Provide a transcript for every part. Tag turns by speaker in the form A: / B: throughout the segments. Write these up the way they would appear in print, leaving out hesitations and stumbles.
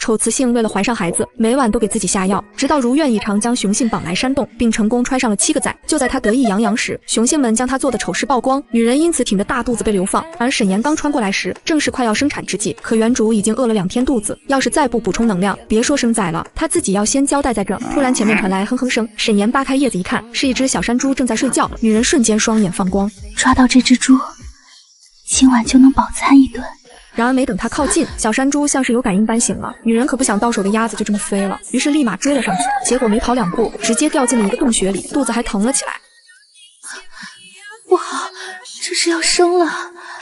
A: 丑雌性为了怀上孩子，每晚都给自己下药，直到如愿以偿将雄性绑来山洞，并成功揣上了7个崽。就在他得意洋洋时，雄性们将他做的丑事曝光，女人因此挺着大肚子被流放。而沈岩刚穿过来时，正是快要生产之际，可原主已经饿了2天肚子，要是再不补充能量，别说生崽了，他自己要先交代在这儿。突然前面传来哼哼声，沈岩扒开叶子一看，是一只小山猪正在睡觉。女人瞬间双眼放光，
B: 抓到这只猪，今晚就能饱餐一顿。
A: 然而没等他靠近，小山猪像是有感应般醒了。女人可不想到手的鸭子就这么飞了，于是立马追了上去，结果没跑2步，直接掉进了一个洞穴里，肚子还疼了起来。
B: 不好，这是要生了。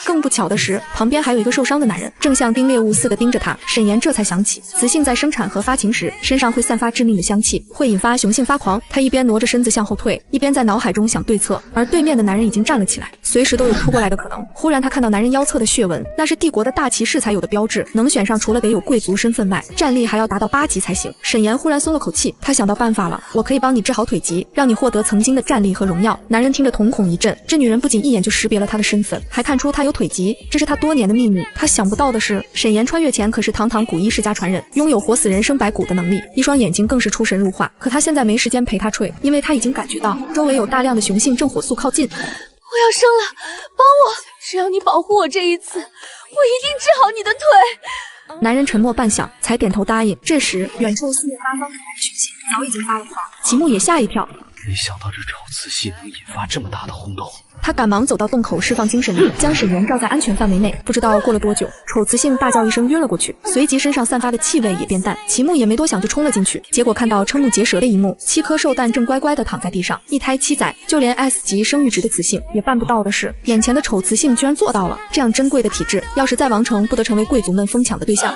A: 更不巧的是，旁边还有一个受伤的男人，正像盯猎物似的盯着他。沈岩这才想起，雌性在生产和发情时，身上会散发致命的香气，会引发雄性发狂。他一边挪着身子向后退，一边在脑海中想对策。而对面的男人已经站了起来，随时都有扑过来的可能。忽然他看到男人腰侧的血纹，那是帝国的大骑士才有的标志，能选上除了得有贵族身份外，战力还要达到8级才行。沈岩忽然松了口气，他想到办法了，我可以帮你治好腿疾，让你获得曾经的战力和荣耀。男人听着瞳孔一震，这女人不仅一眼就识别了他的身份，还看出他有腿疾，这是他多年的秘密。他想不到的是，沈岩穿越前可是堂堂古一世家传人，拥有活死人生白骨的能力，一双眼睛更是出神入化。可他现在没时间陪他睡，因为他已经感觉到周围有大量的雄性正火速靠近。
B: 我要生了，帮我！只要你保护我这一次，我一定治好你的腿。
A: 男人沉默半晌，才点头答应。这时，远处4面8方传来的讯息，早已经发了狂。齐木也吓一跳，
C: 没想到这丑雌性能引发这么大的轰动。
A: 他赶忙走到洞口，释放精神力，将沈岩罩在安全范围内。不知道过了多久，丑雌性大叫一声晕了过去，随即身上散发的气味也变淡。齐木也没多想就冲了进去，结果看到瞠目结舌的一幕：7颗兽蛋正乖乖地躺在地上，一胎7崽。就连 S 级生育值的雌性也办不到的是，眼前的丑雌性居然做到了。这样珍贵的体质，要是在王城，不得成为贵族们疯抢的对象。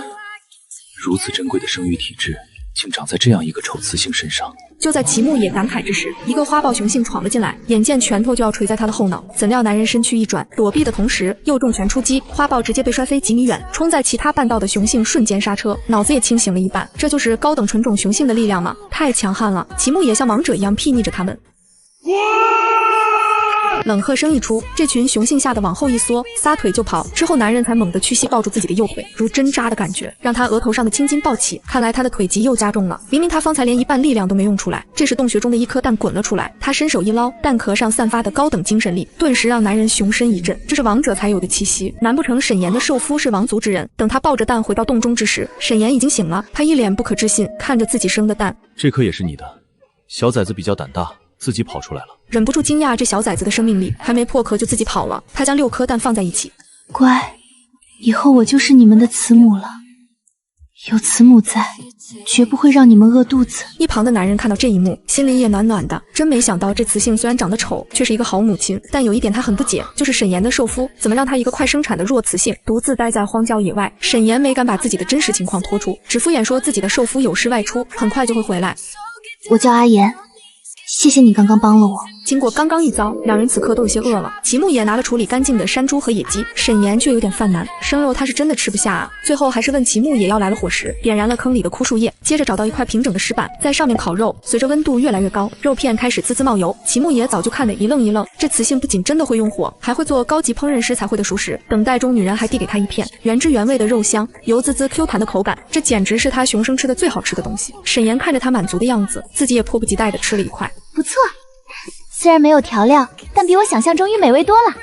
C: 如此珍贵的生育体质，竟长在这样一个丑雌性身上。
A: 就在齐木也感慨之时，一个花豹雄性闯了进来，眼见拳头就要捶在他的后脑，怎料男人身躯一转，躲避的同时又重拳出击，花豹直接被摔飞几米远。冲在其他半道的雄性瞬间刹车，脑子也清醒了一半。这就是高等纯种雄性的力量吗？太强悍了！齐木也像王者一样睥睨着他们。冷喝声一出，这群雄性吓得往后一缩，撒腿就跑。之后男人才猛地屈膝抱住自己的右腿，如针扎的感觉让他额头上的青筋暴起。看来他的腿疾又加重了，明明他方才连一半力量都没用出来。这时洞穴中的一颗蛋滚了出来，他伸手一捞，蛋壳上散发的高等精神力顿时让男人雄身一震，这是王者才有的气息。难不成沈岩的受夫是王族之人？等他抱着蛋回到洞中之时，沈岩已经醒了，他一脸不可置信看着自己生的蛋。
C: 这颗也是你的，小崽子比较胆大，自己跑出来了。
A: 忍不住惊讶这小崽子的生命力，还没破壳就自己跑了。他将6颗蛋放在一起，
B: 乖，以后我就是你们的慈母了，有慈母在，绝不会让你们饿肚子。
A: 一旁的男人看到这一幕，心里也暖暖的。真没想到这雌性虽然长得丑，却是一个好母亲。但有一点他很不解，就是沈岩的受夫怎么让他一个快生产的弱雌性独自待在荒郊野外。沈岩没敢把自己的真实情况拖出，只敷衍说自己的受夫有事外出，很快就会回来。
B: 我叫阿言，谢谢你刚刚帮了我。
A: 经过刚刚一遭，两人此刻都有些饿了。齐木也拿了处理干净的山猪和野鸡，沈岩却有点犯难，生肉他是真的吃不下啊。最后还是问齐木也要来了伙食，点燃了坑里的枯树叶，接着找到一块平整的石板，在上面烤肉。随着温度越来越高，肉片开始滋滋冒油。齐木也早就看得一愣一愣，这雌性不仅真的会用火，还会做高级烹饪师才会的熟食。等待中，女人还递给他一片原汁原味的肉香，油滋滋 Q 弹的口感，这简直是他雄生吃的最好吃的东西。沈岩看着他满足的样子，自己也迫不及待地吃了一块，
B: 不错。虽然没有调料，但比我想象中欲美味多了。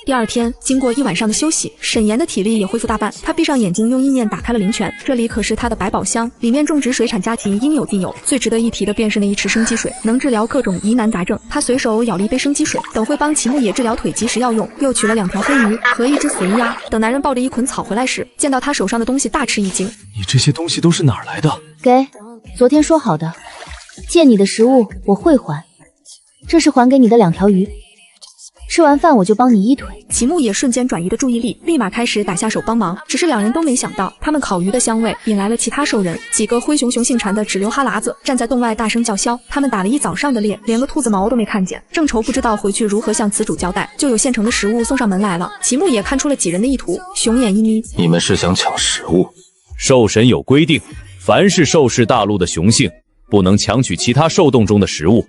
A: 第二天，经过一晚上的休息，沈岩的体力也恢复大半。他闭上眼睛，用意念打开了灵泉。这里可是他的百宝箱，里面种植水产家禽应有尽有。最值得一提的便是那一池生鸡水，能治疗各种疑难杂症。他随手舀了一杯生鸡水，等会帮齐木野治疗腿疾时要用。又取了2条黑鱼和1只死鸭。等男人抱着一捆草回来时，见到他手上的东西，大吃一惊。
C: 你这些东西都是哪儿来的？
B: 给，昨天说好的，借你的食物我会还。这是还给你的2条鱼，吃完饭我就帮你医腿。
A: 齐木也瞬间转移的注意力，立马开始打下手帮忙。只是两人都没想到，他们烤鱼的香味引来了其他兽人。几个灰熊雄性馋的直流哈喇子，站在洞外大声叫嚣。他们打了一早上的猎，连个兔子毛都没看见，正愁不知道回去如何向此主交代，就有现成的食物送上门来了。齐木也看出了几人的意图，熊眼一眯：
C: 你们是想抢食物？
D: 兽神有规定，凡是兽氏大陆的雄性，不能强取其他兽洞中的食物。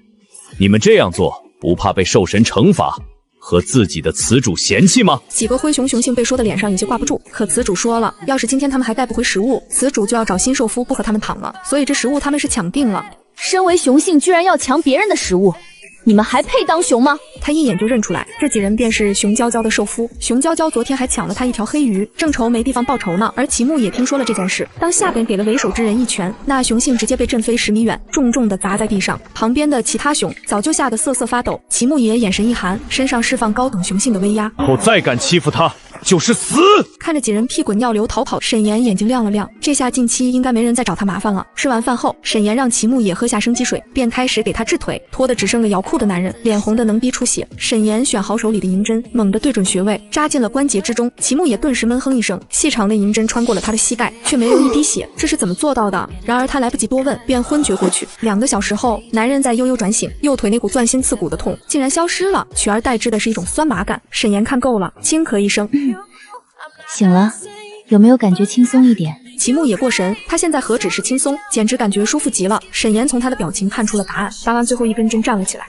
D: 你们这样做，不怕被兽神惩罚？和自己的词主嫌弃吗？
A: 几个灰熊雄性被说的脸上有些挂不住，可词主说了，要是今天他们还带不回食物，词主就要找新兽夫不和他们躺了，所以这食物他们是抢定了。
B: 身为雄性居然要抢别人的食物，你们还配当熊吗？
A: 他一眼就认出来，这几人便是熊娇娇的兽夫。熊娇娇昨天还抢了他一条黑鱼，正愁没地方报仇呢。而齐木也听说了这件事，当下边给了为首之人一拳，那雄性直接被震飞10米远，重重的砸在地上。旁边的其他熊早就吓得瑟瑟发抖。齐木也眼神一寒，身上释放高等雄性的威压。
D: 后再敢欺负他，就是死！
A: 看着几人屁滚尿流逃跑，沈岩眼睛亮了亮，这下近期应该没人再找他麻烦了。吃完饭后，沈岩让齐木也喝下生鸡水，便开始给他治腿。拖得只剩个摇裤的男人，脸红的能逼出血。沈岩选好手里的银针，猛地对准穴位，扎进了关节之中。齐木也顿时闷哼一声，细长的银针穿过了他的膝盖，却没有一滴血，这是怎么做到的？然而他来不及多问，便昏厥过去。2个小时后，男人在悠悠转醒，右腿那股钻心刺骨的痛竟然消失了，取而代之的是一种酸麻感。沈岩看够了，轻咳一声，
B: 醒了，有没有感觉轻松一点？
A: 齐木也过神，他现在何止是轻松，简直感觉舒服极了。沈岩从他的表情看出了答案，拔完最后一根针站了起来。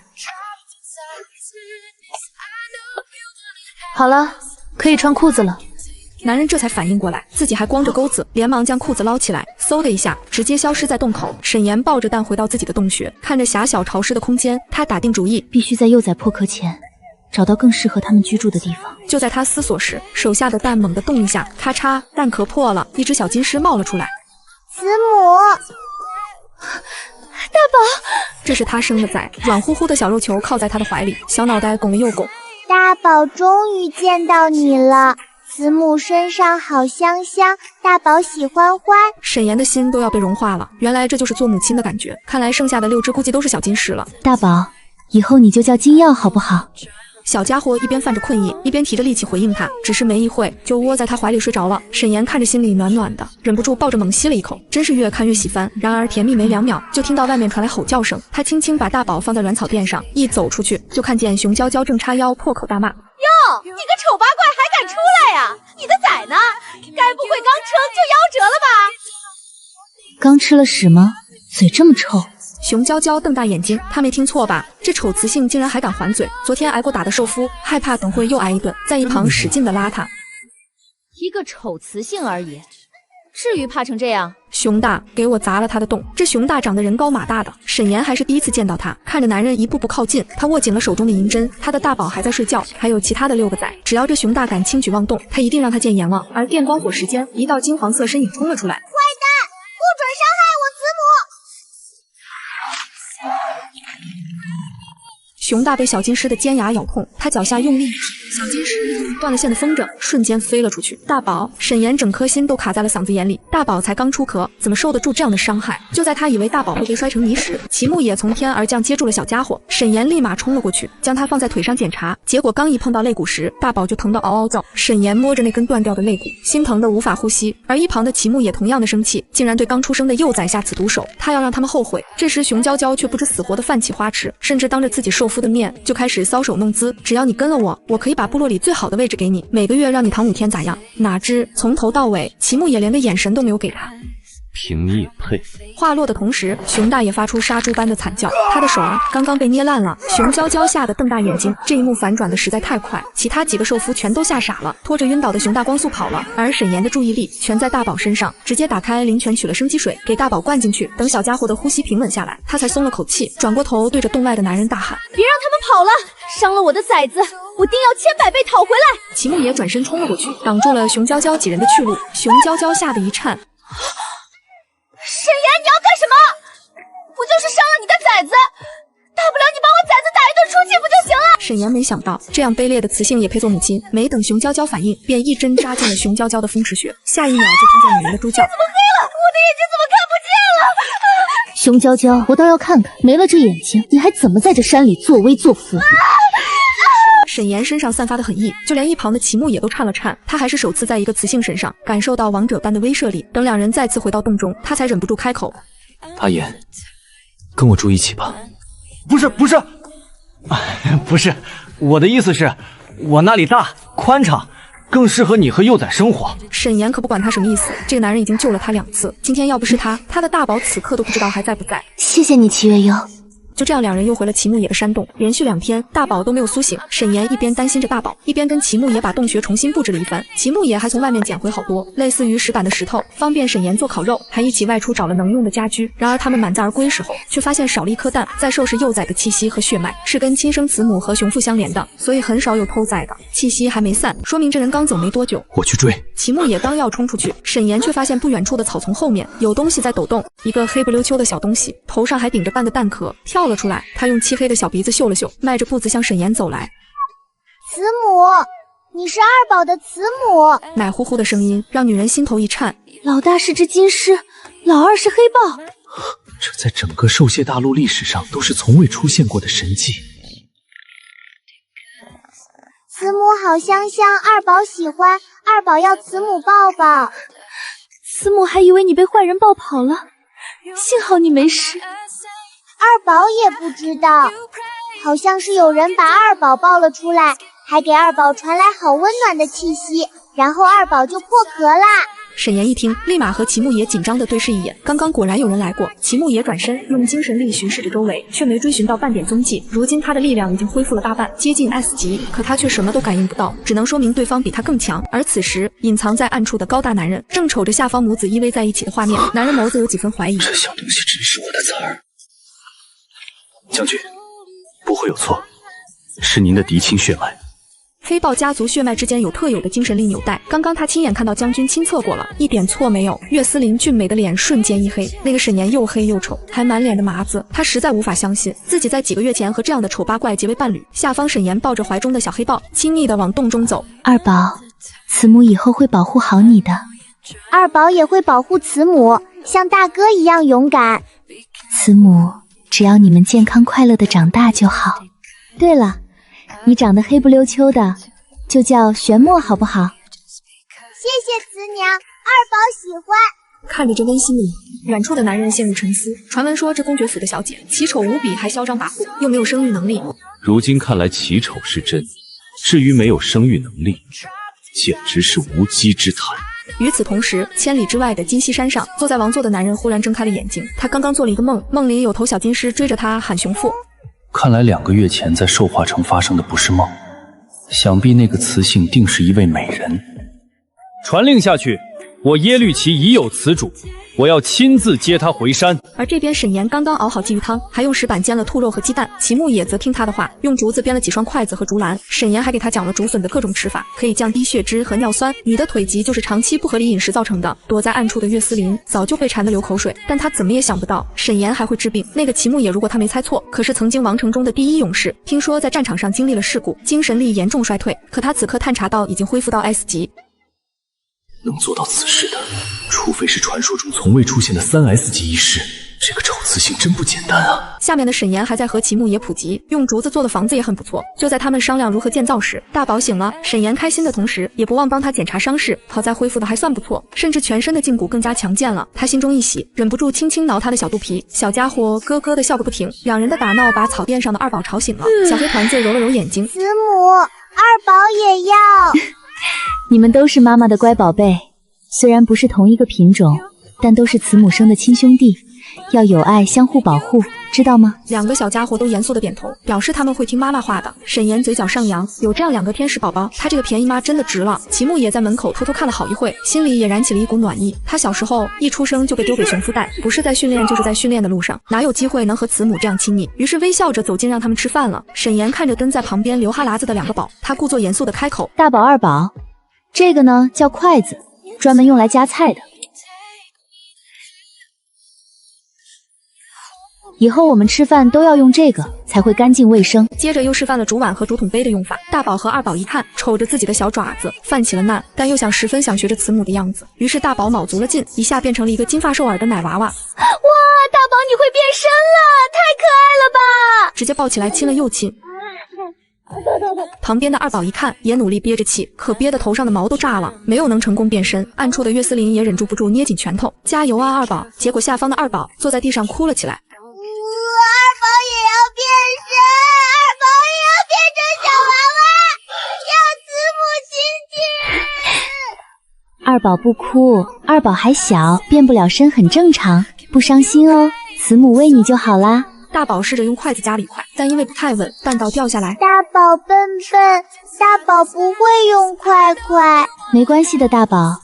B: 好了，可以穿裤子了。
A: 男人这才反应过来，自己还光着钩子，连忙将裤子捞起来，嗖的一下，直接消失在洞口。沈岩抱着蛋回到自己的洞穴，看着狭小潮湿的空间，他打定主意，
B: 必须在幼崽破壳前找到更适合他们居住的地方。
A: 就在他思索时，手下的蛋猛地动一下，咔嚓，蛋壳破了，一只小金狮冒了出来。
E: 子母，
B: 大宝，
A: 这是他生的崽，软乎乎的小肉球靠在他的怀里，小脑袋拱了又拱。
E: 大宝终于见到你了，子母身上好香香，大宝喜欢欢。
A: 沈岩的心都要被融化了，原来这就是做母亲的感觉。看来剩下的6只估计都是小金狮了。
B: 大宝，以后你就叫金耀好不好？
A: 小家伙一边泛着困意，一边提着力气回应他，只是没一会就窝在他怀里睡着了。沈岩看着心里暖暖的，忍不住抱着猛吸了一口，真是越看越喜欢。然而甜蜜没2秒，就听到外面传来吼叫声。他轻轻把大宝放在软草垫上，一走出去就看见熊娇娇正叉腰破口大骂：
F: 哟，你个丑八怪还敢出来呀？你的崽呢？该不会刚生就夭折了吧？
B: 刚吃了屎吗？嘴这么臭。
A: 熊娇娇瞪大眼睛，她没听错吧？这丑雌性竟然还敢还嘴！昨天挨过打的兽夫，害怕等会又挨一顿，在一旁使劲的拉他。
F: 一个丑雌性而已，至于怕成这样？
A: 熊大给我砸了他的洞。这熊大长得人高马大的，沈岩还是第一次见到他。看着男人一步步靠近，他握紧了手中的银针。他的大宝还在睡觉，还有其他的6个崽。只要这熊大敢轻举妄动，他一定让他见阎王。而电光火石间，一道金黄色身影冲了出来。
E: 坏蛋，不准伤害我子母！
A: 熊大被小金狮的尖牙咬痛，他脚下用力一挤，小金狮断了线的风筝瞬间飞了出去。大宝，沈岩整颗心都卡在了嗓子眼里。大宝才刚出壳，怎么受得住这样的伤害？就在他以为大宝会被摔成泥时，齐木也从天而降接住了小家伙。沈岩立马冲了过去，将他放在腿上检查，结果刚一碰到肋骨时，大宝就疼得嗷嗷叫。沈岩摸着那根断掉的肋骨，心疼得无法呼吸。而一旁的齐木也同样的生气，竟然对刚出生的幼崽下此毒手，他要让他们后悔。这时熊娇娇却不知死活的泛起花痴，甚至当着自己受夫的面就开始搔首弄姿，只要你跟了我，我可以把部落里最好的位置给你，每个月让你躺5天咋样？哪知从头到尾，齐木也连个眼神都没有给他。
C: 凭你也配？
A: 话落的同时，熊大也发出杀猪般的惨叫，他的手刚刚被捏烂了。熊娇娇吓得瞪大眼睛，这一幕反转的实在太快，其他几个兽夫全都吓傻了，拖着晕倒的熊大光速跑了。而沈岩的注意力全在大宝身上，直接打开灵泉取了生鸡水给大宝灌进去，等小家伙的呼吸平稳下来，他才松了口气，转过头对着洞外的男人大喊：
F: 别让他们跑了，伤了我的崽子，我定要1000倍讨回来！
A: 齐木也转身冲了过去，挡住了熊娇娇几人的去路。熊娇娇吓得一颤。
F: 沈岩，你要干什么？不就是伤了你的崽子，大不了你把我崽子打一顿出气不就行了？
A: 沈岩没想到这样卑劣的雌性也配做母亲，没等熊娇娇反应，便一针扎进了熊娇娇的风池穴，下一秒就听见女人的猪叫：
F: 怎么黑了？我的眼睛怎么看不见了？
B: 熊娇娇，我倒要看看，没了这眼睛，你还怎么在这山里作威作福？
A: 沈岩身上散发的狠意，就连一旁的齐木也都颤了颤。他还是首次在一个雌性身上感受到王者般的威慑力。等2人再次回到洞中，他才忍不住开口：
C: 阿言，跟我住一起吧。
G: 不是，不是，我的意思是，我那里大宽敞，更适合你和幼崽生活。
A: 沈岩可不管他什么意思，这个男人已经救了他2次，今天要不是他，他的大宝此刻都不知道还在不在。
B: 谢谢你，齐月幽。
A: 就这样，两人又回了齐木野的山洞。连续2天，大宝都没有苏醒。沈岩一边担心着大宝，一边跟齐木野把洞穴重新布置了一番。齐木野还从外面捡回好多类似于石板的石头，方便沈岩做烤肉，还一起外出找了能用的家居。然而他们满载而归时候，却发现少了一颗蛋。在兽是幼崽的气息和血脉是跟亲生慈母和雄父相连的，所以很少有偷崽的。气息还没散，说明这人刚走没多久。
C: 我去追。
A: 齐木野刚要冲出去，沈岩却发现不远处的草丛后面有东西在抖动，一个黑不溜秋的小东西，头上还顶着半个蛋壳，跳了出来。他用漆黑的小鼻子嗅了嗅，迈着步子向沈岩走来。
E: 慈母，你是二宝的慈母。
A: 奶乎乎的声音让女人心头一颤。
B: 老大是只金狮，老二是黑豹，
C: 这在整个兽界大陆历史上都是从未出现过的神迹。
E: 慈母好香香，二宝喜欢，二宝要慈母抱抱。
B: 慈母还以为你被坏人抱跑了，幸好你没事。
E: 二宝也不知道，好像是有人把二宝抱了出来，还给二宝传来好温暖的气息，然后二宝就破壳啦。
A: 沈岩一听，立马和齐木野紧张地对视一眼。刚刚果然有人来过。齐木野转身用精神力巡视着周围，却没追寻到半点踪迹。如今他的力量已经恢复了大半，接近 S 级，可他却什么都感应不到，只能说明对方比他更强。而此时，隐藏在暗处的高大男人正瞅着下方母子依偎在一起的画面，男人眸子有几分怀疑。
C: 这小东西真是我的崽儿。将军，不会有错，是您的嫡亲血脉。
A: 黑豹家族血脉之间有特有的精神力纽带，刚刚他亲眼看到将军亲测过了，一点错没有。岳思林俊美的脸瞬间一黑，那个沈岩又黑又丑，还满脸的麻子，他实在无法相信自己在几个月前和这样的丑八怪结为伴侣。下方沈岩抱着怀中的小黑豹，亲昵地往洞中走。
B: 二宝，慈母以后会保护好你的。
E: 二宝也会保护慈母，像大哥一样勇敢。
B: 慈母，只要你们健康快乐的长大就好。对了，你长得黑不溜秋的，就叫玄墨好不好？
E: 谢谢慈娘，二宝喜欢。
A: 看着这温馨的一幕，远处的男人陷入沉思。传闻说这公爵府的小姐奇丑无比，还嚣张跋扈，又没有生育能力。
D: 如今看来奇丑是真，至于没有生育能力，简直是无稽之谈。
A: 与此同时，千里之外的金溪山上，坐在王座的男人忽然睁开了眼睛。他刚刚做了一个梦，梦里有头小金狮追着他喊雄父。
C: 看来2个月前在兽化城发生的不是梦，想必那个雌性定是一位美人。
D: 传令下去，我耶律齐已有此主，我要亲自接他回山。
A: 而这边沈岩刚刚熬好鲫鱼汤，还用石板煎了兔肉和鸡蛋。齐木野则听他的话，用竹子编了几双筷子和竹篮。沈岩还给他讲了竹笋的各种吃法，可以降低血脂和尿酸。你的腿疾就是长期不合理饮食造成的。躲在暗处的岳思林早就被馋得流口水，但他怎么也想不到沈岩还会治病。那个齐木野，如果他没猜错，可是曾经王城中的第1勇士，听说在战场上经历了事故，精神力严重衰退，可他此刻探查到已经恢复到 S 级。
C: 能做到此事的，除非是传说中从未出现的3S 级医师。这个丑雌性真不简单啊！
A: 下面的沈岩还在和齐木野普及，用竹子做的房子也很不错。就在他们商量如何建造时，大宝醒了。沈岩开心的同时，也不忘帮他检查伤势，好在恢复的还算不错，甚至全身的胫骨更加强健了。他心中一喜，忍不住轻轻挠他的小肚皮。小家伙咯咯的笑个不停。两人的打闹把草甸上的二宝吵醒了。小黑团子揉了揉眼睛，
E: 慈母，二宝也要。
B: 你们都是妈妈的乖宝贝，虽然不是同一个品种，但都是慈母生的亲兄弟，要有爱，相互保护，知道吗
A: ？2个小家伙都严肃的点头，表示他们会听妈妈话的。沈岩嘴角上扬，有这样2个天使宝宝，他这个便宜妈真的值了。齐木也在门口偷偷看了好一会，心里也燃起了一股暖意。他小时候一出生就被丢给熊夫带，不是在训练就是在训练的路上，哪有机会能和慈母这样亲密？于是微笑着走近让他们吃饭了。沈岩看着蹲在旁边流哈喇子的2个宝，他故作严肃的开口：
B: 大宝、二宝，这个呢叫筷子，专门用来夹菜的。以后我们吃饭都要用这个，才会干净卫生。
A: 接着又示范了竹碗和竹筒杯的用法。大宝和二宝一看，瞅着自己的小爪子，泛起了难，但又十分想学着慈母的样子。于是大宝卯足了劲，一下变成了一个金发兽耳的奶娃娃。哇，
F: 大宝你会变身了，太可爱了吧！
A: 直接抱起来亲了又亲。旁边的二宝一看，也努力憋着气，可憋得头上的毛都炸了，没有能成功变身。暗处的岳思林也忍住不住捏紧拳头，加油啊二宝！结果下方的二宝坐在地上哭了起来。
E: 二宝也要变身，二宝也要变成小娃娃，要慈母亲亲。
B: 二宝不哭，二宝还小，变不了身很正常，不伤心哦。慈母喂你就好啦。
A: 大宝试着用筷子夹了一块，但因为不太稳，半道掉下来。
E: 大宝笨笨，大宝不会用筷筷。
B: 没关系的，大宝，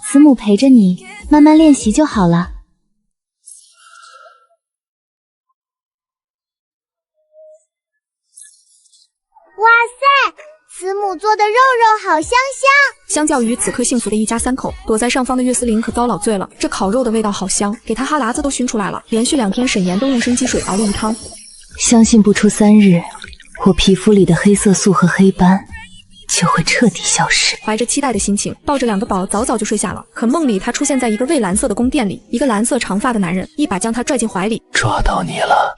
B: 慈母陪着你，慢慢练习就好了。
E: 哇塞，慈母做的肉肉好香香。
A: 相较于此刻幸福的一家三口，躲在上方的岳思琳可遭老罪了。这烤肉的味道好香，给她哈喇子都熏出来了。连续2天，沈岩都用生鸡水熬了一汤。
B: 相信不出3日，我皮肤里的黑色素和黑斑就会彻底消失。
A: 怀着期待的心情，抱着2个宝早早就睡下了。可梦里他出现在一个蔚蓝色的宫殿里，一个蓝色长发的男人一把将他拽进怀里。
C: 抓到你了，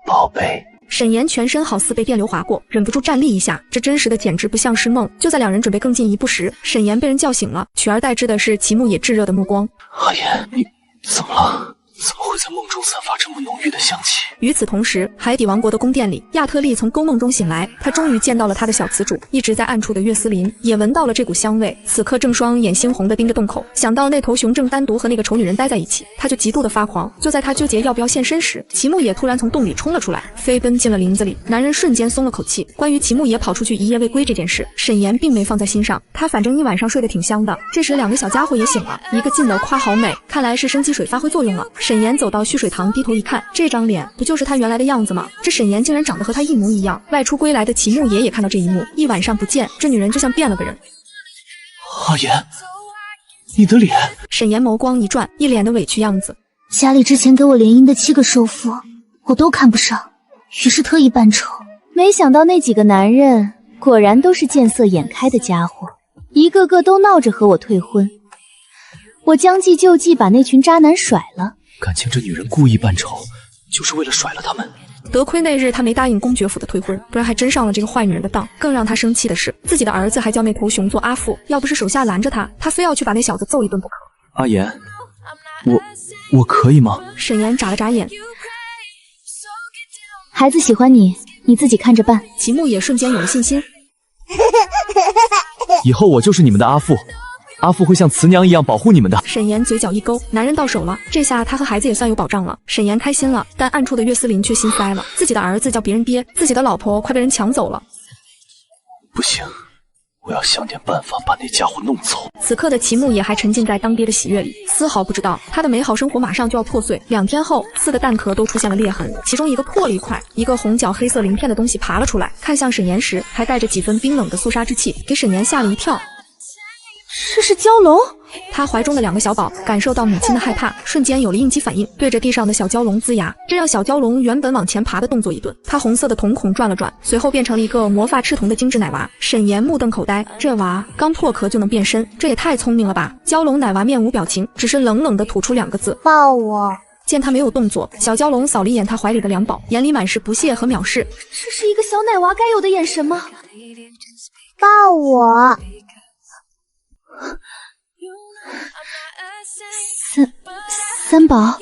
C: 宝贝。
A: 沈岩全身好似被电流划过，忍不住站立一下，这真实的简直不像是梦。就在2人准备更进一步时，沈岩被人叫醒了，取而代之的是齐木野炙热的目光。
C: 阿言，你怎么了？怎么会在梦中散发这么浓郁的香气？
A: 与此同时，海底王国的宫殿里，亚特利从勾梦中醒来，他终于见到了他的小词主，一直在暗处的岳思琳也闻到了这股香味，此刻正双眼猩红的盯着洞口。想到那头熊正单独和那个丑女人待在一起，他就极度的发狂。就在他纠结要不要现身时，齐木野突然从洞里冲了出来，飞奔进了林子里。男人瞬间松了口气。关于齐木野跑出去一夜未归这件事，沈岩并没放在心上，他反正一晚上睡得挺香的。这时2个小家伙也醒了，一个劲的夸好美，看来是生鸡水发挥作用了。沈岩走到蓄水塘，低头一看，这张脸不就是他原来的样子吗？这沈岩竟然长得和他一模一样。外出归来的齐木野也看到这一幕，一晚上不见，这女人就像变了个人。
C: 阿言，你的脸……
A: 沈岩眸光一转，一脸的委屈样子。
B: 家里之前给我联姻的7个收夫，我都看不上，于是特意扮丑。没想到那几个男人果然都是见色眼开的家伙，一个个都闹着和我退婚。我将计就计，把那群渣男甩了。
C: 感情这女人故意扮丑，就是为了甩了他们。
A: 得亏那日他没答应公爵府的退婚，不然还真上了这个坏女人的当。更让他生气的是，自己的儿子还叫那头熊做阿父，要不是手下拦着他，他非要去把那小子揍一顿不可。
C: 阿言，我可以吗？
A: 沈岩眨了眨眼。
B: 孩子喜欢你，你自己看着办。
A: 齐木也瞬间有了信心。
C: 以后我就是你们的阿父。阿父会像慈娘一样保护你们的。
A: 沈岩嘴角一勾，男人到手了，这下他和孩子也算有保障了。沈岩开心了，但暗处的岳思琳却心塞了，自己的儿子叫别人爹，自己的老婆快被人抢走了。
C: 不行，我要想点办法把那家伙弄走。
A: 此刻的齐木也还沉浸在当爹的喜悦里，丝毫不知道他的美好生活马上就要破碎。2天后，4个蛋壳都出现了裂痕，其中一个破了一块，一个红角黑色鳞片的东西爬了出来，看向沈岩时还带着几分冰冷的肃杀之气，给沈岩吓了一跳。
B: 这是蛟龙。
A: 他怀中的2个小宝感受到母亲的害怕，瞬间有了应激反应，对着地上的小蛟龙龇牙，这让小蛟龙原本往前爬的动作一顿，它红色的瞳孔转了转，随后变成了一个魔发赤瞳的精致奶娃。沈岩目瞪口呆，这娃刚破壳就能变身，这也太聪明了吧！蛟龙奶娃面无表情，只是冷冷地吐出2个字：
E: 抱我。
A: 见他没有动作，小蛟龙扫了一眼他怀里的2宝，眼里满是不屑和藐视。
B: 这是一个小奶娃该有的眼神吗？
E: 抱我。
B: 三宝。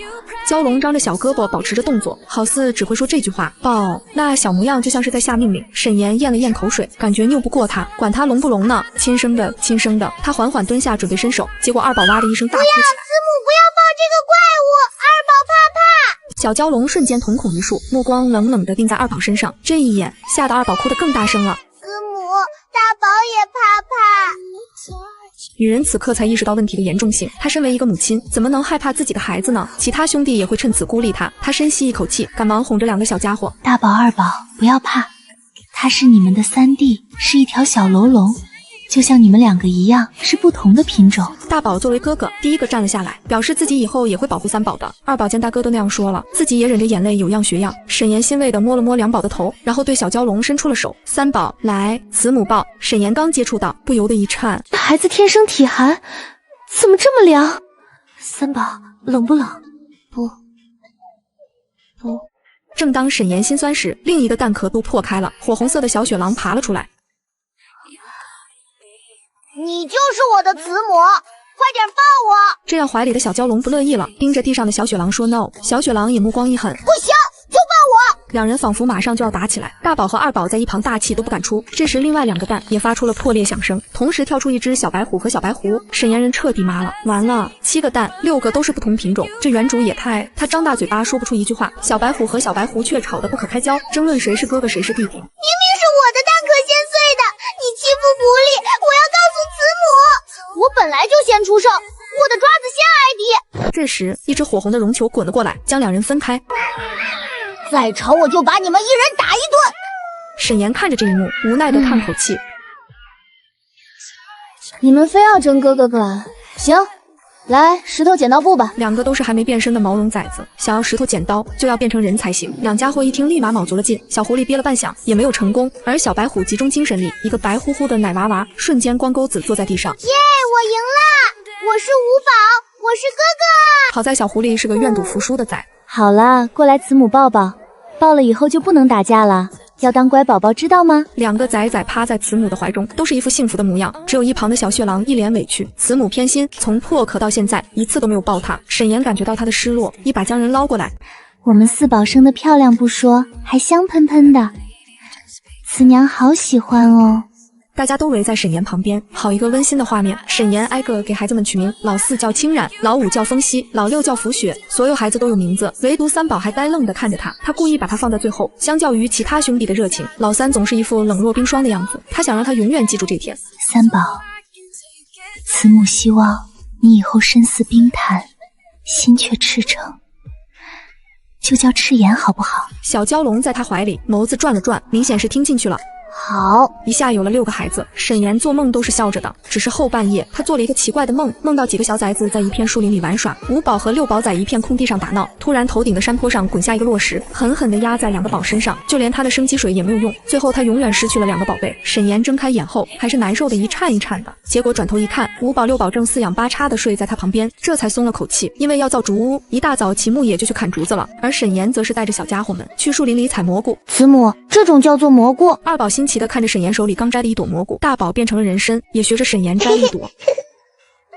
A: 蛟龙张着小胳膊保持着动作，好似只会说这句话抱，那小模样就像是在下命令。沈岩咽了咽口水，感觉拗不过他，管他聋不聋呢，亲生的亲生的。他缓缓蹲下准备伸手，结果2宝哇的一声大哭起来。
E: 慈母不要抱这个怪物，2宝怕怕。
A: 小蛟龙瞬间瞳孔一竖，目光冷冷地定在2宝身上，这一眼吓得2宝哭得更大声了。
E: 慈母，大宝也怕怕。
A: 女人此刻才意识到问题的严重性，她身为一个母亲，怎么能害怕自己的孩子呢？其他兄弟也会趁此孤立她。她深吸一口气，赶忙哄着2个小家伙：
B: 大宝、2宝不要怕，他是你们的3弟，是一条小楼龙，就像你们2个一样，是不同的品种。
A: 大宝作为哥哥，第一个站了下来，表示自己以后也会保护3宝的。2宝见大哥都那样说了，自己也忍着眼泪有样学样。沈岩欣慰地摸了摸2宝的头，然后对小蛟龙伸出了手：3宝，来，慈母抱。沈岩刚接触到，不由得一颤，
B: 孩子天生体寒，怎么这么凉？3宝，冷不冷？不。
A: 正当沈岩心酸时，另一个蛋壳都破开了，火红色的小雪狼爬了出来。
E: 你就是我的慈母，快点抱我！
A: 这让怀里的小蛟龙不乐意了，盯着地上的小雪狼说 no。小雪狼也目光一狠，
E: 不行，就抱我！
A: 两人仿佛马上就要打起来。大宝和二宝在一旁大气都不敢出。这时，另外2个蛋也发出了破裂响声，同时跳出一只小白虎和小白狐。沈岩人彻底麻了，完了，7个蛋，6个都是不同品种，这原主也太……他张大嘴巴说不出一句话，小白虎和小白狐却吵得不可开交，争论谁是哥哥谁是弟弟。明明
E: 是我的蛋壳先碎的，你欺负不利，我要告诉慈母。我本来就先出手，我的爪子先挨踢。
A: 这时，一只火红的绒球滚了过来，将2人分开。
E: 再吵我就把你们一人打一顿。
A: 沈岩看着这一幕，无奈地叹口气。
B: 你们非要争哥哥哥？行，来石头剪刀布吧。
A: 2个都是还没变身的毛绒崽子，想要石头剪刀就要变成人才行。2家伙一听，立马卯足了劲。小狐狸憋了半晌也没有成功，而小白虎集中精神力，一个白乎乎的奶娃娃瞬间光钩子坐在地上。
E: 耶，我赢了！我是五宝，我是哥哥。
A: 好在小狐狸是个愿赌服输的崽。
B: 好啦，过来慈母抱抱，抱了以后就不能打架了。要当乖宝宝，知道吗
A: ？2个崽崽趴在慈母的怀中，都是一副幸福的模样，只有一旁的小血狼一脸委屈。慈母偏心，从破壳到现在一次都没有抱他。沈岩感觉到他的失落，一把将人捞过来。
B: 我们4宝生的漂亮不说，还香喷喷的，慈娘好喜欢哦。
A: 大家都围在沈岩旁边，好一个温馨的画面。沈岩挨个给孩子们取名，老4叫清冉，老5叫风息，老6叫浮雪，所有孩子都有名字，唯独3宝还呆愣地看着他。他故意把他放在最后，相较于其他兄弟的热情，老3总是一副冷若冰霜的样子。他想让他永远记住这天。
B: 3宝，慈母希望你以后身似冰潭，心却赤诚，就叫赤炎好不好？
A: 小蛟龙在他怀里，眸子转了转，明显是听进去了。
B: 好，
A: 一下有了6个孩子。沈岩做梦都是笑着的，只是后半夜他做了一个奇怪的梦，梦到几个小崽子在一片树林里玩耍，5宝和6宝在一片空地上打闹。突然头顶的山坡上滚下一个落石，狠狠地压在2个宝身上，就连他的生机水也没有用，最后他永远失去了2个宝贝。沈岩睁开眼后还是难受的一颤一颤的，结果转头一看，5宝6宝正4仰8叉的睡在他旁边，这才松了口气。因为要造竹屋，一大早齐木也就去砍竹子了，而沈岩则是带着小家伙们去树林里采蘑菇。
B: 慈母，这种叫做蘑菇。
A: 2宝新奇的看着沈岩手里刚摘的一朵蘑菇，大宝变成了人参，也学着沈岩摘了一朵。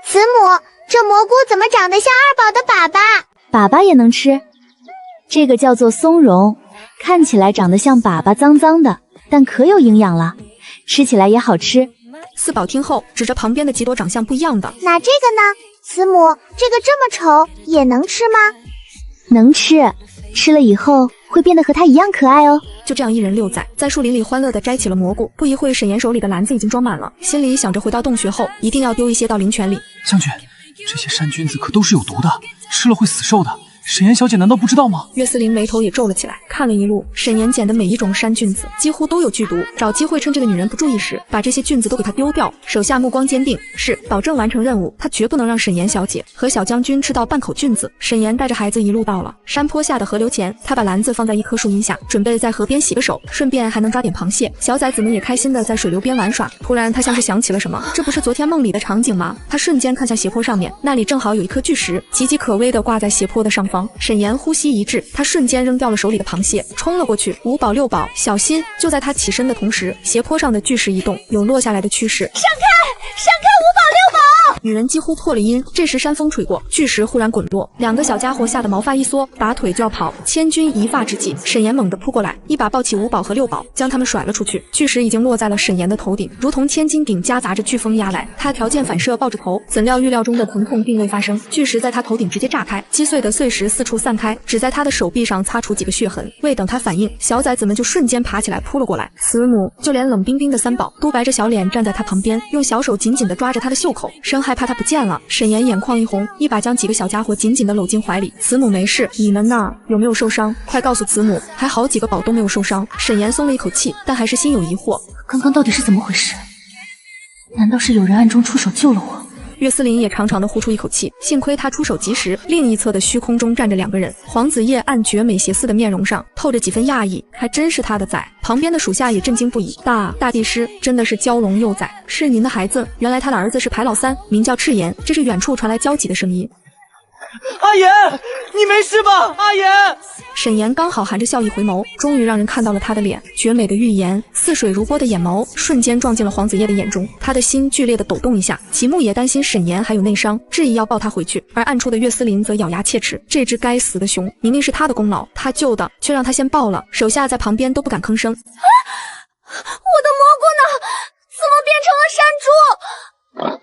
E: 慈母，这蘑菇怎么长得像2宝的粑粑？
B: 粑粑也能吃？这个叫做松茸，看起来长得像粑粑，脏脏的，但可有营养了，吃起来也好吃。
A: 4宝听后指着旁边的几朵长相不一样的，
E: 那这个呢？慈母，这个这么丑也能吃吗？
B: 能吃，吃了以后会变得和它一样可爱哦。
A: 就这样1人6崽在树林里欢乐地摘起了蘑菇。不一会，沈岩手里的篮子已经装满了，心里想着回到洞穴后一定要丢一些到灵泉里。
C: 将军，这些山菌子可都是有毒的，吃了会死兽的。沈岩小姐难道不知道吗？
A: 岳思玲眉头也皱了起来，看了一路沈岩捡的每一种山菌子，几乎都有剧毒，找机会趁这个女人不注意时，把这些菌子都给她丢掉。手下目光坚定，是保证完成任务，她绝不能让沈岩小姐和小将军吃到半口菌子。沈岩带着孩子一路到了山坡下的河流前，他把篮子放在一棵树荫下，准备在河边洗个手，顺便还能抓点螃蟹。小崽子们也开心的在水流边玩耍。突然，他像是想起了什么，这不是昨天梦里的场景吗？他瞬间看向斜坡上面，那里正好有一颗巨石，岌岌可危的挂在斜坡的上方。沈岩呼吸一滞，他瞬间扔掉了手里的螃蟹，冲了过去。5宝6宝，小心！就在他起身的同时，斜坡上的巨石一动，有落下来的趋势。
F: 闪开！闪开！5宝6宝！
A: 女人几乎破了音。这时山风吹过，巨石忽然滚落，2个小家伙吓得毛发一缩，拔腿就要跑。千钧一发之际，沈岩猛地扑过来，一把抱起5宝和6宝，将他们甩了出去。巨石已经落在了沈岩的头顶，如同千斤顶夹杂着飓风压来。他条件反射抱着头，怎料预料中的疼痛并未发生，巨石在他头顶直接炸开，击碎的碎石四处散开，只在他的手臂上擦出几个血痕。未等他反应，小崽子们就瞬间爬起来扑了过来。慈母，就连冷冰冰的3宝都白着小脸站在他旁边，用小手紧紧地抓着他的袖口，生害怕他不见了。沈岩眼眶一红，一把将几个小家伙紧紧地搂进怀里。慈母没事，你们那有没有受伤？快告诉慈母，还好几个宝都没有受伤。沈岩松了一口气，但还是心有疑惑，
B: 刚刚到底是怎么回事？难道是有人暗中出手救了我？
A: 岳思林也长长的呼出一口气，幸亏他出手及时。另一侧的虚空中站着2个人，黄子叶按绝美邪似的面容上透着几分讶异，还真是他的崽。旁边的属下也震惊不已，大帝师真的是蛟龙幼崽，是您的孩子？原来他的儿子是排老3，名叫赤炎。这是远处传来焦急的声音。
G: 阿言，你没事吧？阿言。
A: 沈岩刚好含着笑意回眸，终于让人看到了他的脸，绝美的玉颜，似水如波的眼眸，瞬间撞进了黄子夜的眼中。他的心剧烈的抖动一下。齐木也担心沈岩还有内伤，执意要抱他回去，而暗处的岳思林则咬牙切齿，这只该死的熊，明明是他的功劳，他救的，却让他先抱了，手下在旁边都不敢吭声。
F: 啊！我的蘑菇呢？怎么变成了山猪？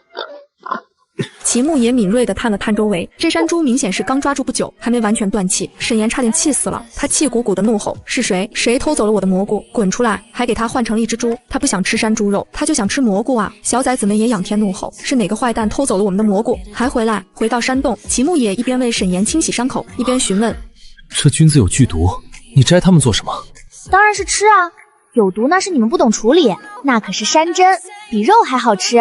A: 齐木也敏锐地探了探周围，这山猪明显是刚抓住不久，还没完全断气。沈岩差点气死了，他气鼓鼓地怒吼：“是谁？谁偷走了我的蘑菇？滚出来！”还给他换成了一只猪。他不想吃山猪肉，他就想吃蘑菇啊！小崽子们也仰天怒吼：“是哪个坏蛋偷走了我们的蘑菇？还回来！”回到山洞，齐木也一边为沈岩清洗伤口，一边询问：“
C: 这菌子有剧毒，你摘它们做什么？”
B: 当然是吃啊，有毒那是你们不懂处理，那可是山珍，比肉还好吃。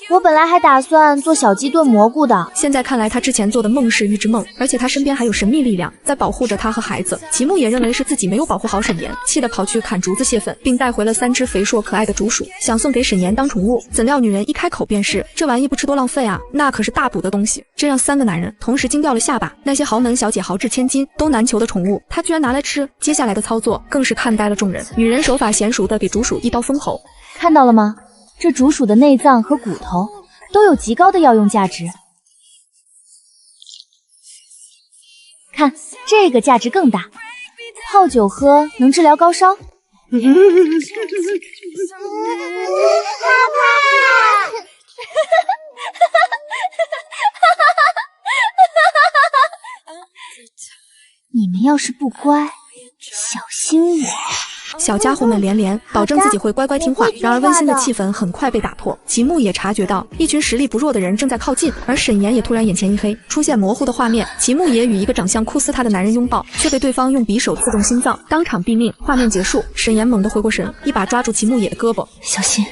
B: 我本来还打算做小鸡炖蘑菇的，
A: 现在看来他之前做的梦是预知梦，而且他身边还有神秘力量在保护着他和孩子。齐木也认为是自己没有保护好沈岩，气得跑去砍竹子泄愤，并带回了3只肥硕可爱的竹鼠，想送给沈岩当宠物。怎料女人一开口便是：“这玩意不吃多浪费啊，那可是大补的东西。”这让3个男人同时惊掉了下巴。那些豪门小姐豪掷千金都难求的宠物，他居然拿来吃。接下来的操作更是看呆了众人。女人手法娴熟地给竹鼠一刀封喉，
B: 看到了吗？这竹鼠的内脏和骨头都有极高的药用价值。看，这个价值更大，泡酒喝能治疗高烧。你们要是不乖，小心我。
A: 小家伙们连连保证自己会乖乖听话，然而温馨的气氛很快被打破。齐木也察觉到一群实力不弱的人正在靠近，而沈岩也突然眼前一黑，出现模糊的画面。齐木也与一个长相酷似他的男人拥抱，却被对方用匕首刺中心脏，当场毙命。画面结束，沈岩猛地回过神，一把抓住齐木野的胳膊，
B: 小心，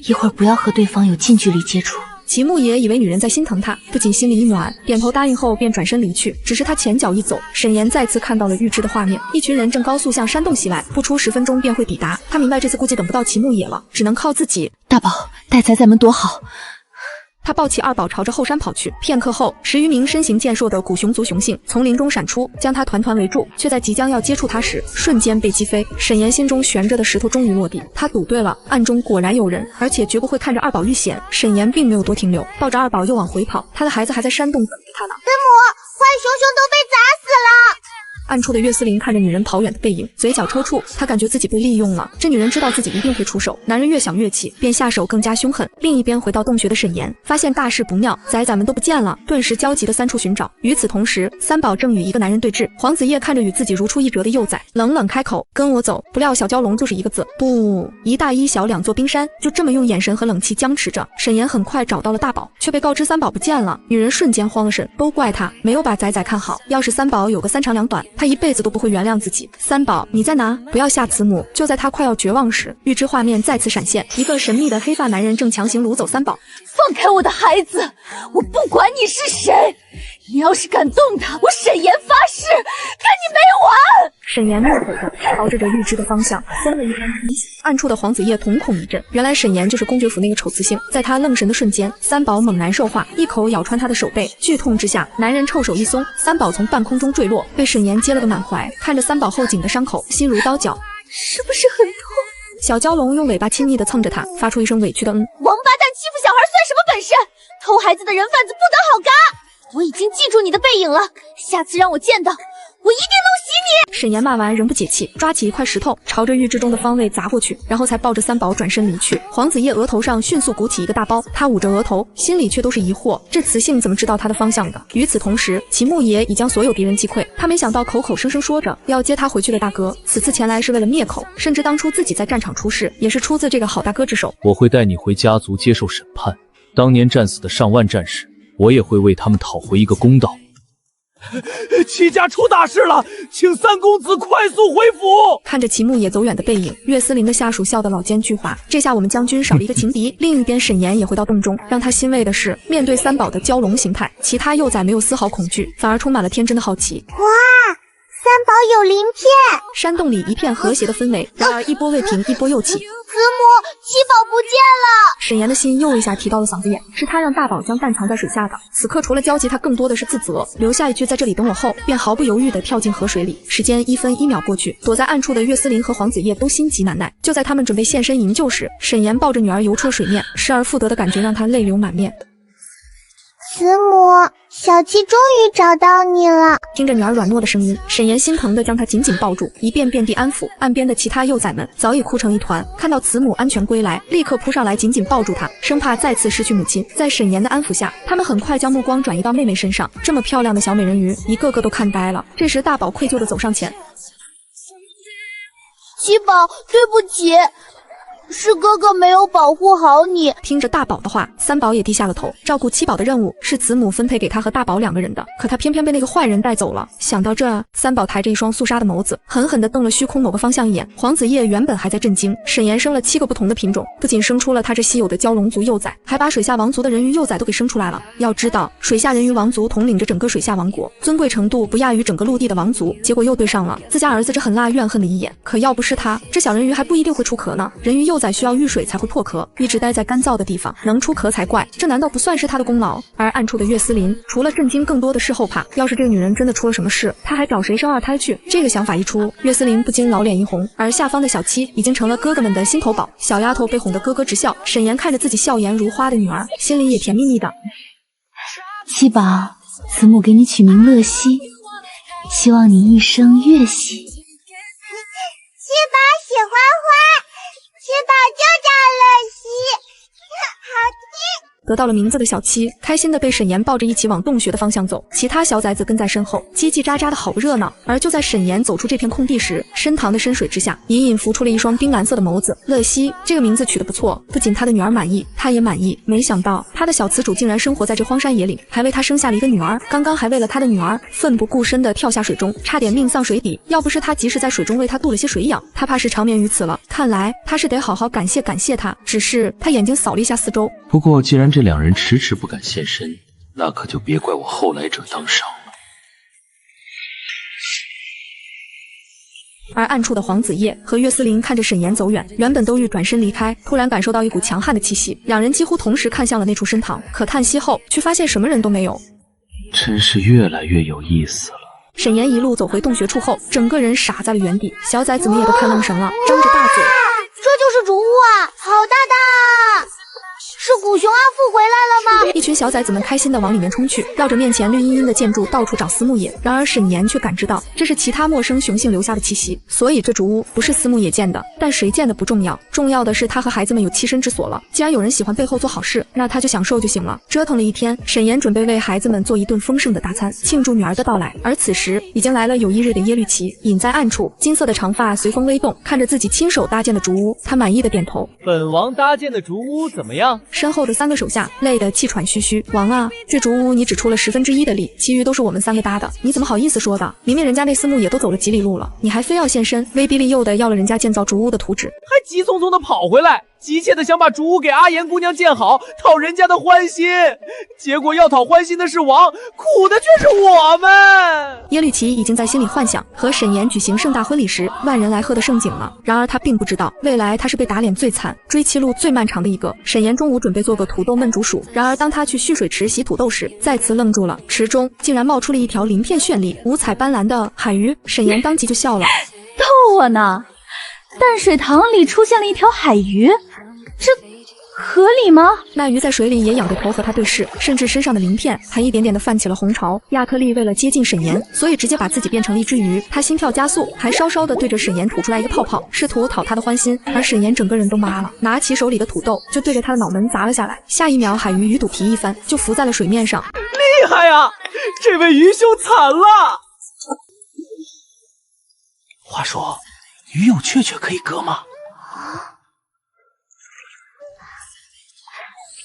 B: 一会儿不要和对方有近距离接触。
A: 齐木也以为女人在心疼他，不仅心里一暖，点头答应后便转身离去。只是他前脚一走，沈岩再次看到了预知的画面，一群人正高速向山洞袭来，不出10分钟便会抵达。他明白这次估计等不到齐木野了，只能靠自己。
B: 大宝，带崽崽们躲好。
A: 他抱起2宝朝着后山跑去，片刻后，10余名身形健硕的古熊族雄性从林中闪出，将他团团围住，却在即将要接触他时，瞬间被击飞。沈岩心中悬着的石头终于落地，他赌对了，暗中果然有人，而且绝不会看着2宝遇险。沈岩并没有多停留，抱着2宝又往回跑，他的孩子还在山洞等着他呢。
E: 师母，坏熊熊都被砸死了。
A: 暗处的岳思林看着女人跑远的背影，嘴角抽搐，他感觉自己被利用了。这女人知道自己一定会出手，男人越想越气，便下手更加凶狠。另一边回到洞穴的沈岩发现大事不妙，崽崽们都不见了，顿时焦急的4处寻找。与此同时，3宝正与一个男人对峙。黄子夜看着与自己如出一辙的幼崽，冷冷开口：“跟我走。”不料小蛟龙就是一个字：不。一大一小2座冰山就这么用眼神和冷气僵持着。沈岩很快找到了大宝，却被告知3宝不见了。女人瞬间慌了神，都怪他没有把崽崽看好，要是3宝有个3长2短，他一辈子都不会原谅自己。3宝，你在哪？不要吓慈母！就在他快要绝望时，预知画面再次闪现，一个神秘的黑发男人正强行掳走3宝。
F: 放开我的孩子！我不管你是谁，你要是敢动他，我沈岩发誓跟你没完！
A: 沈岩怒吼着朝着预知的方向分了一番提醒，暗处的黄子夜瞳孔一震，原来沈岩就是公爵府那个丑雌性。在他愣神的瞬间，3宝猛然兽化，一口咬穿他的手背，剧痛之下，男人臭手一松，3宝从半空中坠落，被沈岩接了个满怀。看着3宝后颈的伤口，心如刀绞，
F: 是不是很痛？
A: 小蛟龙用尾巴亲昵地蹭着他，发出一声委屈的
F: 王八蛋欺负小孩算什么本事？偷孩子的人贩子不得好干！我已经记住你的背影了，下次让我见到，我一定弄死你！
A: 沈岩骂完仍不解气，抓起一块石头朝着预知中的方位砸过去，然后才抱着3宝转身离去。黄子夜额头上迅速鼓起一个大包，他捂着额头，心里却都是疑惑，这雌性怎么知道他的方向的？与此同时，齐木野已将所有敌人击溃，他没想到口口声声说着要接他回去的大哥，此次前来是为了灭口，甚至当初自己在战场出事，也是出自这个好大哥之手。
D: 我会带你回家族接受审判，当年战死的上万战士，我也会为他们讨回一个公道。
G: 齐家出大事了，请3公子快速回府。
A: 看着齐木野走远的背影，岳思林的下属笑得老奸巨猾。这下我们将军少了一个情敌。另一边沈岩也回到洞中，让他欣慰的是，面对3宝的蛟龙形态，其他幼崽没有丝毫恐惧，反而充满了天真的好奇。
E: 哇，3宝有鳞片。
A: 山洞里一片和谐的氛围，然而一波未平，一波又起。
E: 子母，七宝不见了！
A: 沈岩的心又一下提到了嗓子眼，是他让大宝将蛋藏在水下的。此刻除了焦急，他更多的是自责。留下一句在这里等我后，便毫不犹豫地跳进河水里。时间1分1秒过去，躲在暗处的岳思林和黄子叶都心急难耐。就在他们准备现身营救时，沈岩抱着女儿游出了水面，失而复得的感觉让他泪流满面。
E: 子母，小七终于找到你了。
A: 听着女儿软糯的声音，沈岩心疼地将她紧紧抱住，一遍遍地安抚。岸边的其他幼崽们早已哭成一团，看到慈母安全归来，立刻扑上来紧紧抱住她，生怕再次失去母亲。在沈岩的安抚下，他们很快将目光转移到妹妹身上。这么漂亮的小美人鱼，一个个都看呆了。这时大宝愧疚地走上前：
F: 七宝，对不起，是哥哥没有保护好你。
A: 听着大宝的话，三宝也低下了头。照顾七宝的任务是慈母分配给他和大宝2个人的，可他偏偏被那个坏人带走了。想到这，三宝抬着一双肃杀的眸子，狠狠地瞪了虚空某个方向一眼。黄子叶原本还在震惊，沈岩生了7个不同的品种，不仅生出了他这稀有的蛟龙族幼崽，还把水下王族的人鱼幼崽都给生出来了。要知道，水下人鱼王族统领着整个水下王国，尊贵程度不亚于整个陆地的王族，结果又对上了自家儿子这狠辣怨恨的一眼。可要不是他，这小人鱼还不一定会出壳呢。人鱼幼崽需要遇水才会破壳，一直待在干燥的地方，能出壳才怪。这难道不算是他的功劳？而暗处的岳思林，除了震惊，更多的是后怕。要是这个女人真的出了什么事，他还找谁生2胎去？这个想法一出，岳思林不禁老脸一红。而下方的小七已经成了哥哥们的心头宝，小丫头被哄得咯咯直笑。沈岩看着自己笑颜如花的女儿，心里也甜蜜蜜的。
B: 七宝，慈母给你取名乐西，希望你一生越喜。
E: 七宝喜欢花，七宝就叫乐西，好听。
A: 得到了名字的小七开心的被沈岩抱着一起往洞穴的方向走，其他小崽子跟在身后，叽叽喳喳的好热闹。而就在沈岩走出这片空地时，深塘的深水之下，隐隐浮出了一双冰蓝色的眸子。乐西这个名字取得不错，不仅他的女儿满意，他也满意。没想到他的小雌主竟然生活在这荒山野岭，还为他生下了一个女儿。刚刚还为了他的女儿奋不顾身的跳下水中，差点命丧水底。要不是他及时在水中为他渡了些水养，他怕是长眠于此了。看来他是得好好感谢他。只是他眼睛扫了一下四周，
D: 不过既然这2人迟迟不敢现身，那可就别怪我后来者当上了。
A: 而暗处的黄子叶和岳思林看着沈岩走远，原本都欲转身离开，突然感受到一股强悍的气息，2人几乎同时看向了那处深塘，可叹息后却发现什么人都没有。
D: 真是越来越有意思了。
A: 沈岩一路走回洞穴处后，整个人傻在了原地，小崽子们也都看愣神了，张着大嘴。
E: 这就是竹屋啊，好大大！是古熊阿父回来了吗？
A: 一群小崽子们开心地往里面冲去，绕着面前绿茵茵的建筑到处找司木野。然而沈岩却感知到这是其他陌生雄性留下的气息，所以这竹屋不是司木野建的。但谁建的不重要，重要的是他和孩子们有栖身之所了。既然有人喜欢背后做好事，那他就享受就行了。折腾了一天，沈岩准备为孩子们做一顿丰盛的大餐，庆祝女儿的到来。而此时已经来了有1日的耶律齐，隐在暗处，金色的长发随风微动，看着自己亲手搭建的竹屋，他满意的点头。
G: 本王搭建的竹屋怎么样？
A: 身后的3个手下累得气喘吁吁。王啊，这竹屋你只出了1/10的力，其余都是我们3个搭的，你怎么好意思说的？明明人家那司木也都走了几里路了，你还非要现身，威逼利诱的要了人家建造竹屋的图纸，
G: 还急匆匆的跑回来，急切的想把竹屋给阿颜姑娘建好，讨人家的欢心。结果要讨欢心的是王，苦的却是我们。
A: 耶律齐已经在心里幻想和沈岩举行盛大婚礼时万人来贺的盛景了。然而他并不知道，未来他是被打脸最惨、追妻路最漫长的一个。沈岩中午准备做个土豆焖煮薯，然而当他去蓄水池洗土豆时，再次愣住了，池中竟然冒出了一条鳞片绚丽、五彩斑斓的海鱼。沈岩当即就笑了，
B: 逗我呢？淡水塘里出现了一条海鱼，这合理吗？
A: 那鱼在水里也仰着头和他对视，甚至身上的鳞片还一点点的泛起了红潮。亚克力为了接近沈岩，所以直接把自己变成了一只鱼。他心跳加速，还稍稍的对着沈岩吐出来一个泡泡，试图讨他的欢心。而沈岩整个人都麻了，拿起手里的土豆就对着他的脑门砸了下来。下一秒，海鱼鱼肚皮一翻，就浮在了水面上。
G: 厉害呀！这位鱼兄惨了。话说，鱼有雀雀可以割吗？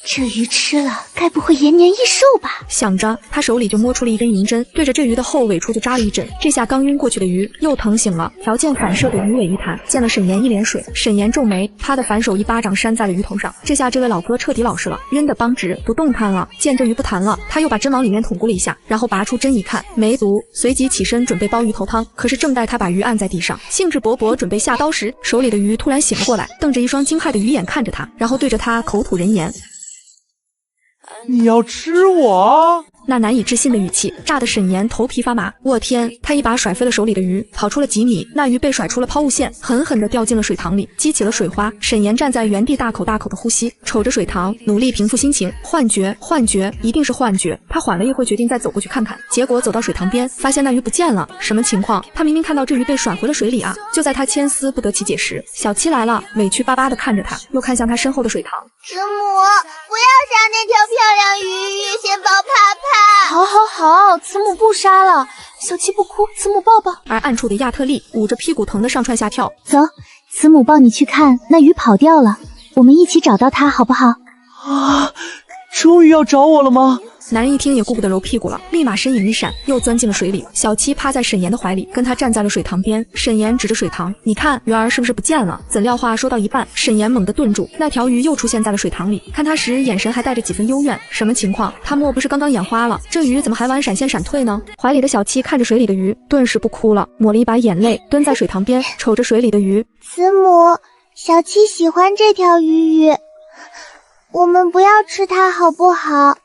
E: 这
B: 这鱼吃了，该不会延年益寿吧？
A: 想着，他手里就摸出了一根银针，对着这鱼的后尾处就扎了一针。这下刚晕过去的鱼又疼醒了，条件反射的鱼尾一弹，溅了沈岩一脸水。沈岩皱眉，啪的反手一巴掌扇在了鱼头上。这下这位老哥彻底老实了，晕得邦直，不动弹了。见这鱼不弹了，他又把针往里面捅咕了一下，然后拔出针一看，没毒，随即起身准备煲鱼头汤。可是正待他把鱼按在地上，兴致勃勃准备下刀时，手里的鱼突然醒了过来，瞪着一双惊骇的鱼眼看着他，然后对着他口吐人言。
G: 你要吃我？
A: 那难以置信的语气，炸得沈岩头皮发麻。我天！他一把甩飞了手里的鱼，跑出了几米，那鱼被甩出了抛物线，狠狠地掉进了水塘里，激起了水花。沈岩站在原地，大口大口的呼吸，瞅着水塘，努力平复心情。幻觉，幻觉，一定是幻觉。他缓了一会，决定再走过去看看。结果走到水塘边，发现那鱼不见了。什么情况？他明明看到这鱼被甩回了水里啊！就在他千思不得其解时，小七来了，委屈巴巴地看着他，又看向他身后的水塘。
E: 慈母，不要杀那条漂亮鱼，先抱怕怕。
B: 好好好，慈母不杀了，小七不哭，慈母抱抱。
A: 而暗处的亚特利捂着屁股疼得上蹿下跳。
B: 走，慈母抱你去看，那鱼跑掉了，我们一起找到它好不好？
G: 啊，终于要找我了吗？
A: 男人一听也顾不得揉屁股了，立马身影一闪，又钻进了水里。小七趴在沈岩的怀里，跟他站在了水塘边。沈岩指着水塘，你看鱼儿是不是不见了？怎料话说到一半，沈岩猛地顿住，那条鱼又出现在了水塘里。看他时眼神还带着几分幽怨，什么情况？他莫不是刚刚眼花了？这鱼怎么还玩闪现闪退呢？怀里的小七看着水里的鱼，顿时不哭了，抹了一把眼泪，蹲在水塘边，瞅着水里的鱼。
E: 慈母，小七喜欢这条鱼，我们不要吃它好不好？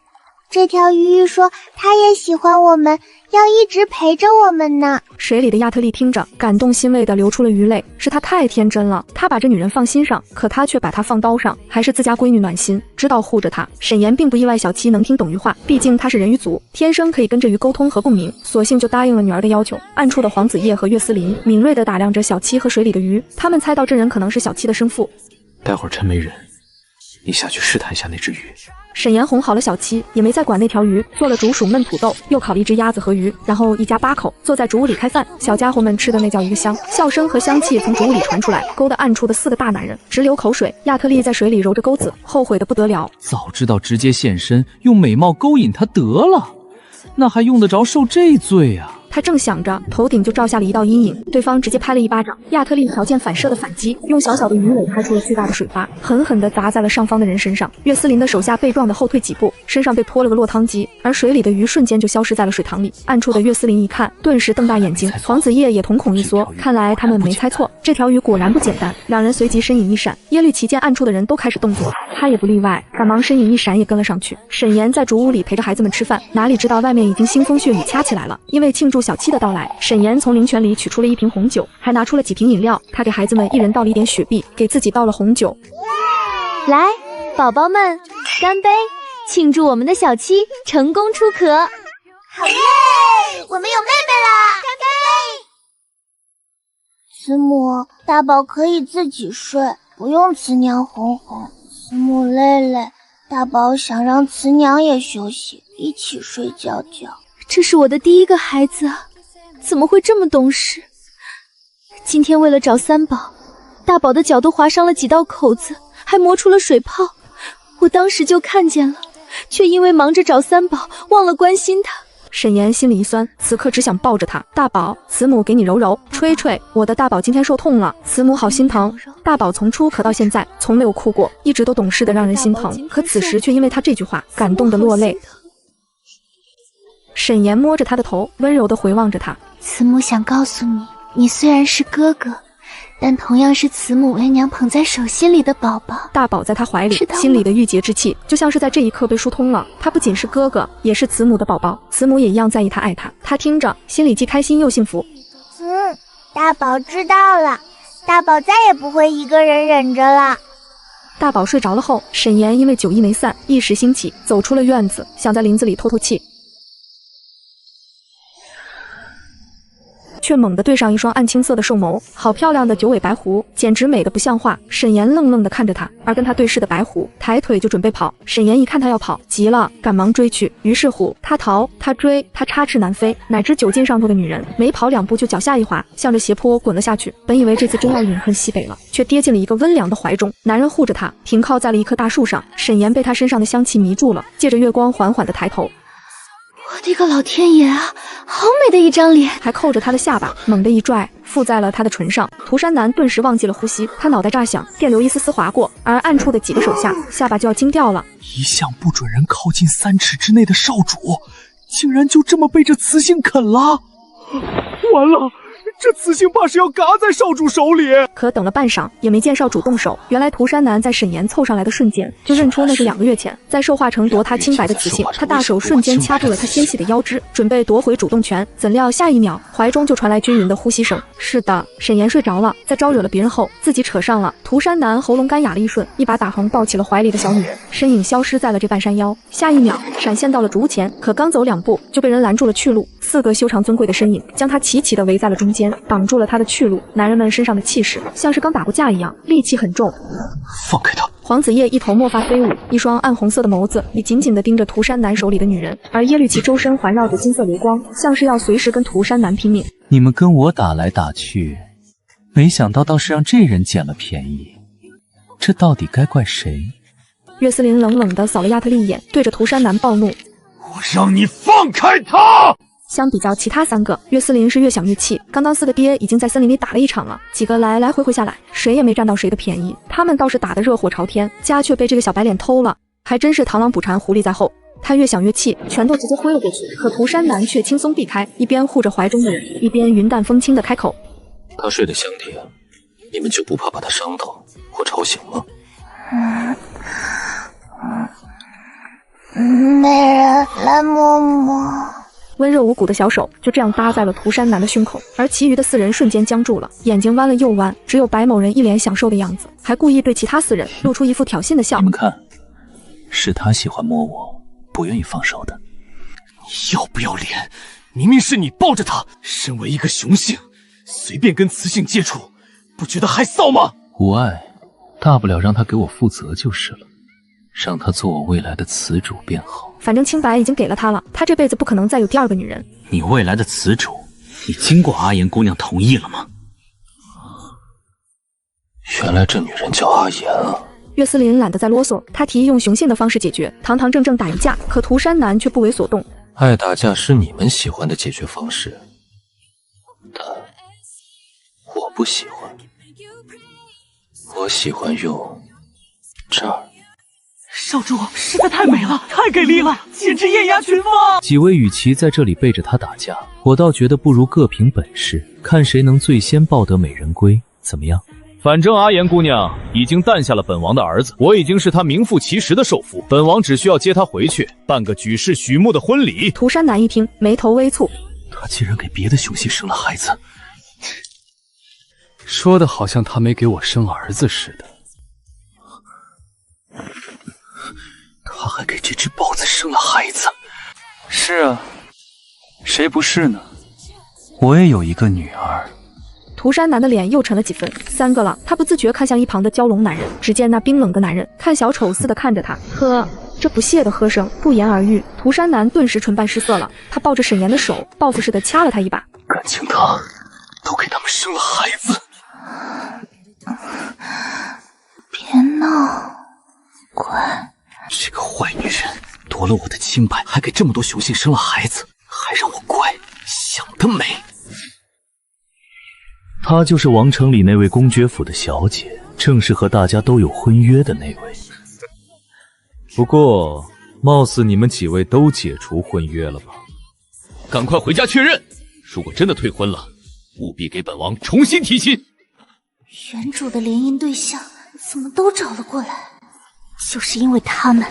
E: 这条鱼说它也喜欢我们，要一直陪着我们呢。
A: 水里的亚特利听着，感动欣慰的流出了鱼泪。是他太天真了，他把这女人放心上，可他却把她放刀上。还是自家闺女暖心，知道护着她。沈岩并不意外小七能听懂鱼话，毕竟他是人鱼族，天生可以跟着鱼沟通和共鸣，索性就答应了女儿的要求。暗处的黄子叶和岳思林敏锐地打量着小七和水里的鱼，他们猜到这人可能是小七的生父。
C: 待会儿趁没人，你下去试探一下那只鱼。
A: 沈岩哄好了小七，也没再管那条鱼，做了竹鼠焖土豆，又烤了一只鸭子和鱼，然后一家8口坐在竹屋里开饭。小家伙们吃的那叫一个香，笑声和香气从竹屋里传出来，勾得暗处的4个大男人直流口水。亚特利在水里揉着钩子，后悔的不得了。
G: 早知道直接现身，用美貌勾引他得了，那还用得着受这罪啊？
A: 他正想着，头顶就照下了一道阴影，对方直接拍了一巴掌。亚特利条件反射的反击，用小小的鱼尾拍出了巨大的水花，狠狠地砸在了上方的人身上。岳思林的手下被撞得后退几步，身上被泼了个落汤鸡，而水里的鱼瞬间就消失在了水塘里。暗处的岳思林一看，顿时瞪大眼睛。黄子叶也瞳孔一缩，看来他们没猜错，这条鱼果然不简单。两人随即身影一闪，耶律齐见暗处的人都开始动作，他也不例外，赶忙身影一闪也跟了上去。沈岩在竹屋里陪着孩子们吃饭，哪里知道外面已经腥风血雨掐起来了。因为庆祝小七的到来，沈岩从灵泉里取出了1瓶红酒，还拿出了几瓶饮料。他给孩子们一人倒了一点雪碧，给自己倒了红酒。
B: 来，宝宝们，干杯，庆祝我们的小七成功出壳。
E: 好耶！我们有妹妹啦！干杯！慈母，大宝可以自己睡，不用慈娘哄哄。慈母累累，大宝想让慈娘也休息，一起睡觉觉。
B: 这是我的第1个孩子啊，怎么会这么懂事？今天为了找三宝，大宝的脚都划伤了几道口子，还磨出了水泡。我当时就看见了，却因为忙着找三宝，忘了关心他。
A: 沈岩心里一酸，此刻只想抱着他。大宝，慈母给你揉揉吹吹，我的大宝今天受痛了，慈母好心疼。大宝从出壳到现在从没有哭过，一直都懂事的让人心疼，可此时却因为他这句话感动的落泪。沈岩摸着他的头，温柔地回望着他。
B: 慈母想告诉你，你虽然是哥哥，但同样是慈母为娘捧在手心里的宝宝。
A: 大宝在他怀里，心里的郁结之气就像是在这一刻被疏通了。他不仅是哥哥，也是慈母的宝宝，慈母也一样在意他爱他。他听着，心里既开心又幸福。
E: 大宝知道了，大宝再也不会一个人忍着了。
A: 大宝睡着了后，沈岩因为酒意没散，一时兴起，走出了院子，想在林子里透透气。却猛地对上一双暗青色的兽眸，好漂亮的九尾白狐，简直美得不像话。沈岩愣愣地看着他，而跟他对视的白狐抬腿就准备跑。沈岩一看他要跑，急了，赶忙追去。于是乎，他逃，他追，他插翅难飞，哪知酒劲上头的女人没跑2步就脚下一滑，向着斜坡滚了下去。本以为这次真要饮恨西北了，却跌进了一个温凉的怀中。男人护着他，停靠在了一棵大树上。沈岩被他身上的香气迷住了，借着月光缓缓地抬头。
B: 我的个老天爷啊，好美的一张脸，
A: 还扣着他的下巴，猛地一拽，附在了他的唇上。涂山南顿时忘记了呼吸，他脑袋炸响，电流一丝丝划过，而暗处的几个手下下巴就要惊掉了。
C: 一向不准人靠近3尺之内的少主，竟然就这么被这雌性啃了！完了，这雌性怕是要嘎在少主手里。
A: 可等了半晌，也没见少主动手。原来涂山南在沈岩凑上来的瞬间，就认出那是2个月前在兽化城夺他清白的雌性。他大手瞬间掐住了他纤细的腰肢，准备夺回主动权。怎料下一秒，怀中就传来均匀的呼吸声。是的，沈岩睡着了，在招惹了别人后，自己扯上了。涂山南喉咙干哑了一瞬，一把打横抱起了怀里的小女人，身影消失在了这半山腰。下一秒，闪现到了竹屋前，可刚走2步，就被人拦住了去路。4个修长尊贵的身影将他齐齐地围在了中间，挡住了他的去路。男人们身上的气势像是刚打过架一样，戾气很重。
C: 放开他！
A: 黄子夜一头墨发飞舞，一双暗红色的眸子也紧紧地盯着涂山南手里的女人，而耶律齐周身环绕着金色流光，像是要随时跟涂山南拼命。
H: 你们跟我打来打去，没想到倒是让这人捡了便宜，这到底该怪谁？
A: 岳思林冷冷地扫了亚特利一眼，对着涂山南暴怒：
C: 我让你放开他！
A: 相比较其他3个，岳思林是越想越气。刚刚4个爹已经在森林里打了一场了，几个来来回回下来，谁也没占到谁的便宜。他们倒是打得热火朝天，家却被这个小白脸偷了，还真是螳螂捕蝉，狐狸在后。他越想越气，拳头直接挥了过去，可涂山南却轻松避开，一边护着怀中的人，一边云淡风轻地开口：
C: 他睡得香甜，你们就不怕把他伤到或吵醒吗？
E: 没人来摸摸。
A: 温热无骨的小手就这样搭在了涂山南的胸口，而其余的4人瞬间僵住了，眼睛弯了又弯，只有白某人一脸享受的样子，还故意对其他4人露出一副挑衅的笑。
H: 你们看，是他喜欢摸我，不愿意放手的。
C: 你要不要脸？明明是你抱着他，身为一个雄性，随便跟雌性接触，不觉得害臊吗？
H: 无碍，大不了让他给我负责就是了，让他做我未来的雌主便好。
A: 反正清白已经给了他了，他这辈子不可能再有第2个女人。
C: 你未来的雌主，你经过阿言姑娘同意了吗？原来这女人叫阿言啊！
A: 岳思林懒得再啰嗦，他提议用雄性的方式解决，堂堂正正打一架。可涂山南却不为所动。
C: 爱打架是你们喜欢的解决方式，但我不喜欢。我喜欢用这儿。
G: 少主实在太美了，太给力了，简直艳压群芳。
H: 几位与其在这里背着他打架，我倒觉得不如各凭本事，看谁能最先抱得美人归，怎么样？
D: 反正阿言姑娘已经诞下了本王的儿子，我已经是她名副其实的首富，本王只需要接她回去，办个举世许目的婚礼。
A: 涂山南一听，眉头微蹙，
C: 他竟然给别的雄性生了孩子，
I: 说的好像他没给我生儿子似的。
C: 他还给这只豹子生了孩子。
I: 是啊，谁不是呢？我也有一个女儿。
A: 涂山南的脸又沉了几分，3个了。他不自觉看向一旁的蛟龙男人，只见那冰冷的男人看小丑似的看着他，呵，这不屑的呵声不言而喻。涂山南顿时唇瓣失色了，他抱着沈岩的手，报复似的掐了他一把。
C: 感情他都给他们生了孩子。
E: 别闹，乖。
C: 这个坏女人夺了我的清白，还给这么多雄性生了孩子，还让我乖，想得美。
D: 她就是王城里那位公爵府的小姐，正是和大家都有婚约的那位。不过，貌似你们几位都解除婚约了吧？
C: 赶快回家确认，如果真的退婚了，务必给本王重新提亲。
E: 原主的联姻对象怎么都找了过来？就是因为他们，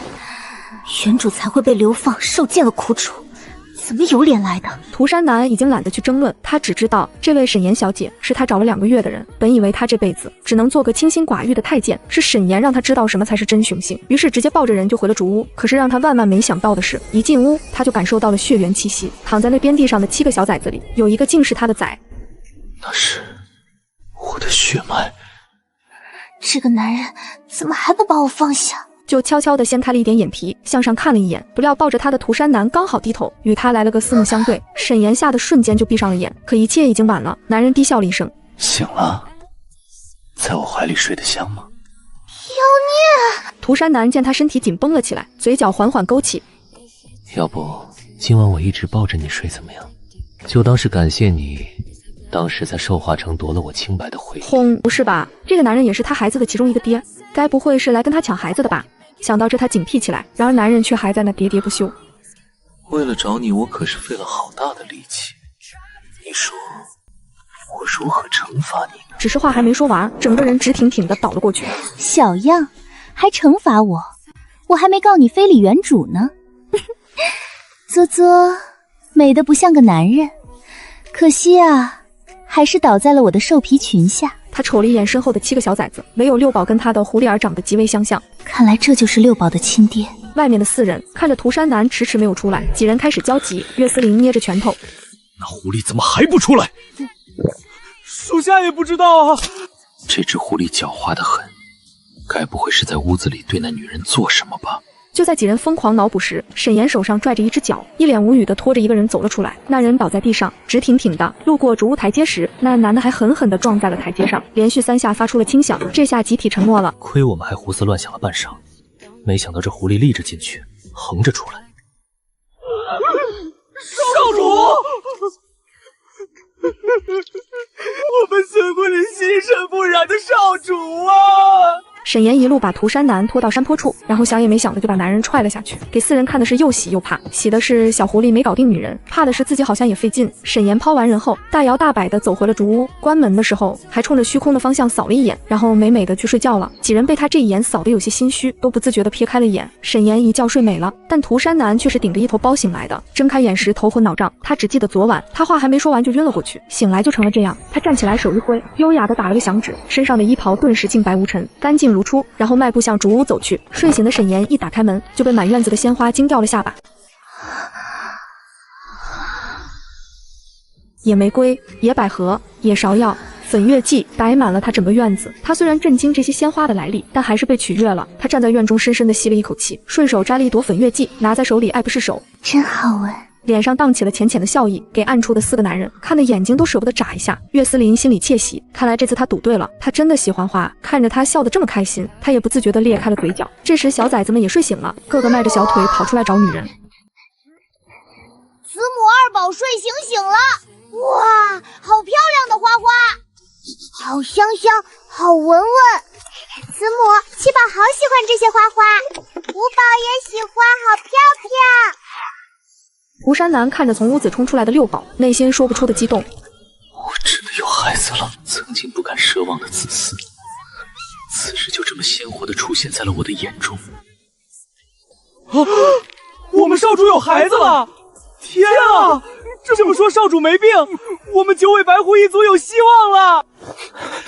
E: 原主才会被流放，受尽了苦楚。怎么有脸来的？
A: 涂山南已经懒得去争论，他只知道这位沈岩小姐是他找了2个月的人。本以为他这辈子只能做个清心寡欲的太监，是沈岩让他知道什么才是真雄性，于是直接抱着人就回了主屋。可是让他万万没想到的是，一进屋他就感受到了血缘气息。躺在那边地上的7个小崽子里，有一个竟是他的崽。
C: 那是我的血脉。
E: 这个男人怎么还不把我放下？
A: 就悄悄地掀开了一点眼皮，向上看了一眼，不料抱着他的涂山南刚好低头，与他来了个四目相对。沈岩吓得瞬间就闭上了眼，可一切已经晚了。男人低笑了一声，
C: 醒了，在我怀里睡得香吗？
E: 妖孽！
A: 涂山南见他身体紧绷了起来，嘴角缓缓勾起。
C: 要不今晚我一直抱着你睡怎么样？就当是感谢你当时在兽化城夺了我清白的回忆。
A: 轰，不是吧？这个男人也是他孩子的其中一个爹，该不会是来跟他抢孩子的吧？想到这，他警惕起来。然而男人却还在那喋喋不休。
C: 为了找你，我可是费了好大的力气。你说我如何惩罚你呢？
A: 只是话还没说完，整个人直挺挺的倒了过去。
B: 小样，还惩罚我？我还没告你非礼原主呢。啧啧，美得不像个男人，可惜啊，还是倒在了我的兽皮裙下。
A: 他瞅了一眼身后的7个小崽子，唯有六宝跟他的狐狸儿长得极为相像。
B: 看来这就是六宝的亲爹。
A: 外面的4人看着涂山南迟迟没有出来，几人开始焦急。岳思玲捏着拳头，
D: 那狐狸怎么还不出来？
G: 属下也不知道啊。
C: 这只狐狸狡猾得很，该不会是在屋子里对那女人做什么吧？
A: 就在几人疯狂脑补时，沈岩手上拽着一只脚，一脸无语的拖着一个人走了出来。那人倒在地上，直挺挺的。路过主屋台阶时，那男的还狠狠地撞在了台阶上，连续3下发出了轻响。这下集体沉默了。
D: 亏我们还胡思乱想了半晌，没想到这狐狸立着进去，横着出来。
G: 少主，我们孙夫人心神不染的少主啊！
A: 沈岩一路把涂山南拖到山坡处，然后想也没想的就把男人踹了下去，给4人看的是又喜又怕。喜的是小狐狸没搞定女人，怕的是自己好像也费劲。沈岩抛完人后，大摇大摆的走回了主屋，关门的时候还冲着虚空的方向扫了一眼，然后美美的去睡觉了。几人被他这一眼扫得有些心虚，都不自觉的瞥开了眼。沈岩一觉睡美了，但涂山南却是顶着一头包醒来的，睁开眼时头昏脑胀。他只记得昨晚，他话还没说完就晕了过去，醒来就成了这样。他站起来手一挥，优雅的打了个响指，身上的衣袍顿时净白无尘，干净如初，然后迈步向主屋走去。睡醒的沈岩一打开门，就被满院子的鲜花惊掉了下巴。野玫瑰、野百合、野芍药、粉月季摆满了他整个院子。他虽然震惊这些鲜花的来历，但还是被取悦了。他站在院中深深地吸了一口气，顺手摘了一朵粉月季，拿在手里爱不释手，
B: 真好闻。
A: 脸上荡起了浅浅的笑意，给暗处的4个男人看的眼睛都舍不得眨一下。岳思林心里窃喜，看来这次他赌对了，他真的喜欢花。看着他笑得这么开心，他也不自觉地裂开了嘴角。这时小崽子们也睡醒了，个个迈着小腿跑出来找女人。
E: 慈母2宝睡醒了，哇，好漂亮的花花，好香香，好闻闻。慈母，7宝好喜欢这些花花，5宝也喜欢，好漂亮。
A: 涂山南看着从屋子冲出来的6宝，内心说不出的激动。
C: 我真的有孩子了，曾经不敢奢望的子嗣，此时就这么鲜活的出现在了我的眼中。
G: 啊！我们少主有孩子了！天啊！这么说少主没病，我们9尾白狐一族有希望了。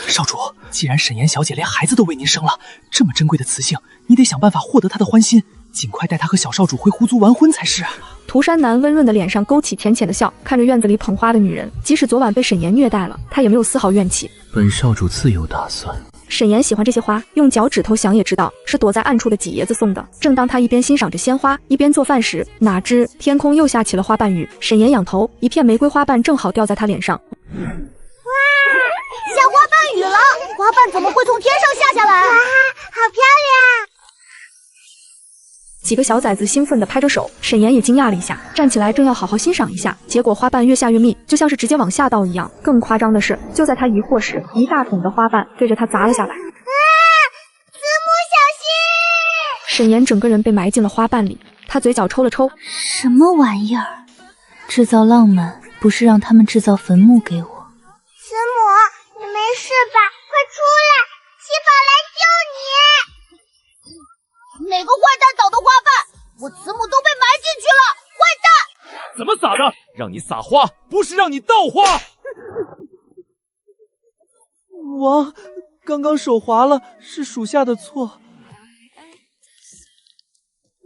J: 少主，既然沈岩小姐连孩子都为您生了，这么珍贵的雌性，你得想办法获得她的欢心，尽快带她和小少主回狐族完婚才是啊。
A: 涂山南温润的脸上勾起浅浅的笑，看着院子里捧花的女人，即使昨晚被沈岩虐待了，他也没有丝毫怨气。
D: 本少主自有打算。
A: 沈岩喜欢这些花，用脚趾头想也知道是躲在暗处的几爷子送的。正当他一边欣赏着鲜花，一边做饭时，哪知天空又下起了花瓣雨。沈岩仰头，一片玫瑰花瓣正好掉在他脸上。
E: 哇，下花瓣雨了！花瓣怎么会从天上下来？哇，好漂亮！
A: 几个小崽子兴奋地拍着手，沈岩也惊讶了一下，站起来正要好好欣赏一下，结果花瓣越下越密，就像是直接往下倒一样。更夸张的是，就在他疑惑时，一大桶的花瓣对着他砸了下来。
E: 慈母小心！
A: 沈岩整个人被埋进了花瓣里，他嘴角抽了抽，
B: 什么玩意儿？制造浪漫不是让他们制造坟墓给我。
E: 慈母，你没事吧？快出来，7宝来救你！哪个坏蛋倒的花瓣？我慈母都被埋进去了！坏蛋！
G: 怎么撒的？让你撒花，不是让你倒花。王，刚刚手滑了，是属下的错。